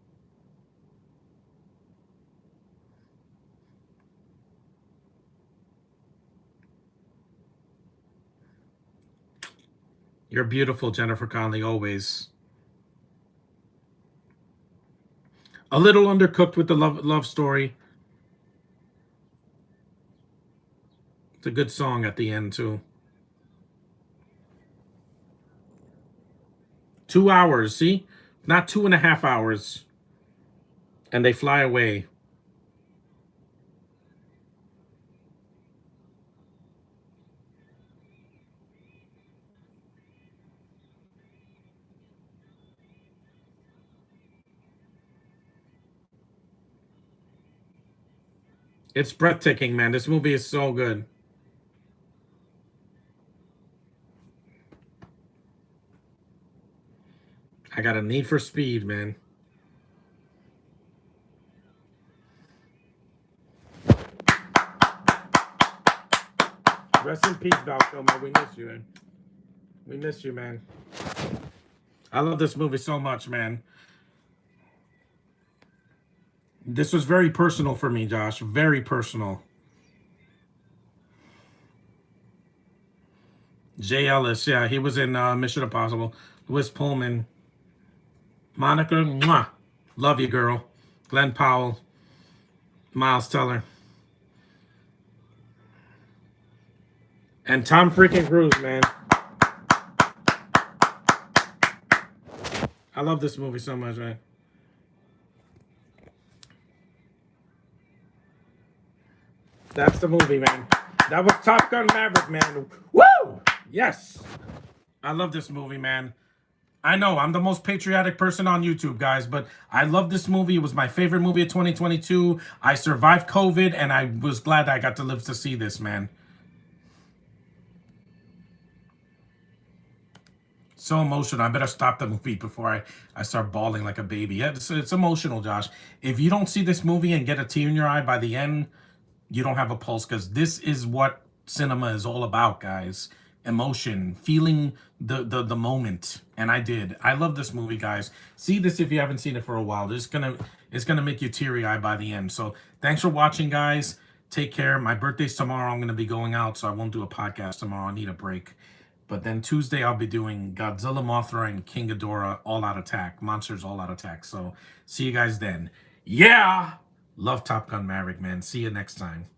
You're beautiful, Jennifer Connelly, always. A little undercooked with the love story. It's a good song at the end, too. 2 hours, see? Not 2.5 hours. And they fly away. It's breathtaking, man. This movie is so good. I got a need for speed, man. Rest in peace, Valco, man. We miss you, man. We miss you, man. I love this movie so much, man. This was very personal for me, Josh. Very personal. Jay Ellis, yeah, he was in Mission Impossible. Louis Pullman. Monica, mwah. Love you, girl. Glenn Powell. Miles Teller. And Tom freaking Cruise, man. I love this movie so much, man. That's the movie, man. That was Top Gun Maverick, man. Woo! Yes. I love this movie, man. I know I'm the most patriotic person on YouTube, guys, but I love this movie. It was my favorite movie of 2022. I survived COVID, and I was glad I got to live to see this, man. So emotional. I better stop the movie before I start bawling like a baby. Yeah, it's emotional, Josh. If you don't see this movie and get a tear in your eye by the end, you don't have a pulse, because this is what cinema is all about, guys. Emotion, feeling the moment. And I did. I love this movie, guys. See this if you haven't seen it for a while. It's gonna make you teary-eyed by the end. So thanks for watching, guys. Take care. My birthday's tomorrow. I'm gonna be going out, so I won't do a podcast tomorrow. I need a break. But then Tuesday I'll be doing Godzilla, Mothra, and King Ghidorah All Out Attack. Monsters All Out Attack. So see you guys then. Yeah! Love Top Gun Maverick, man. See you next time.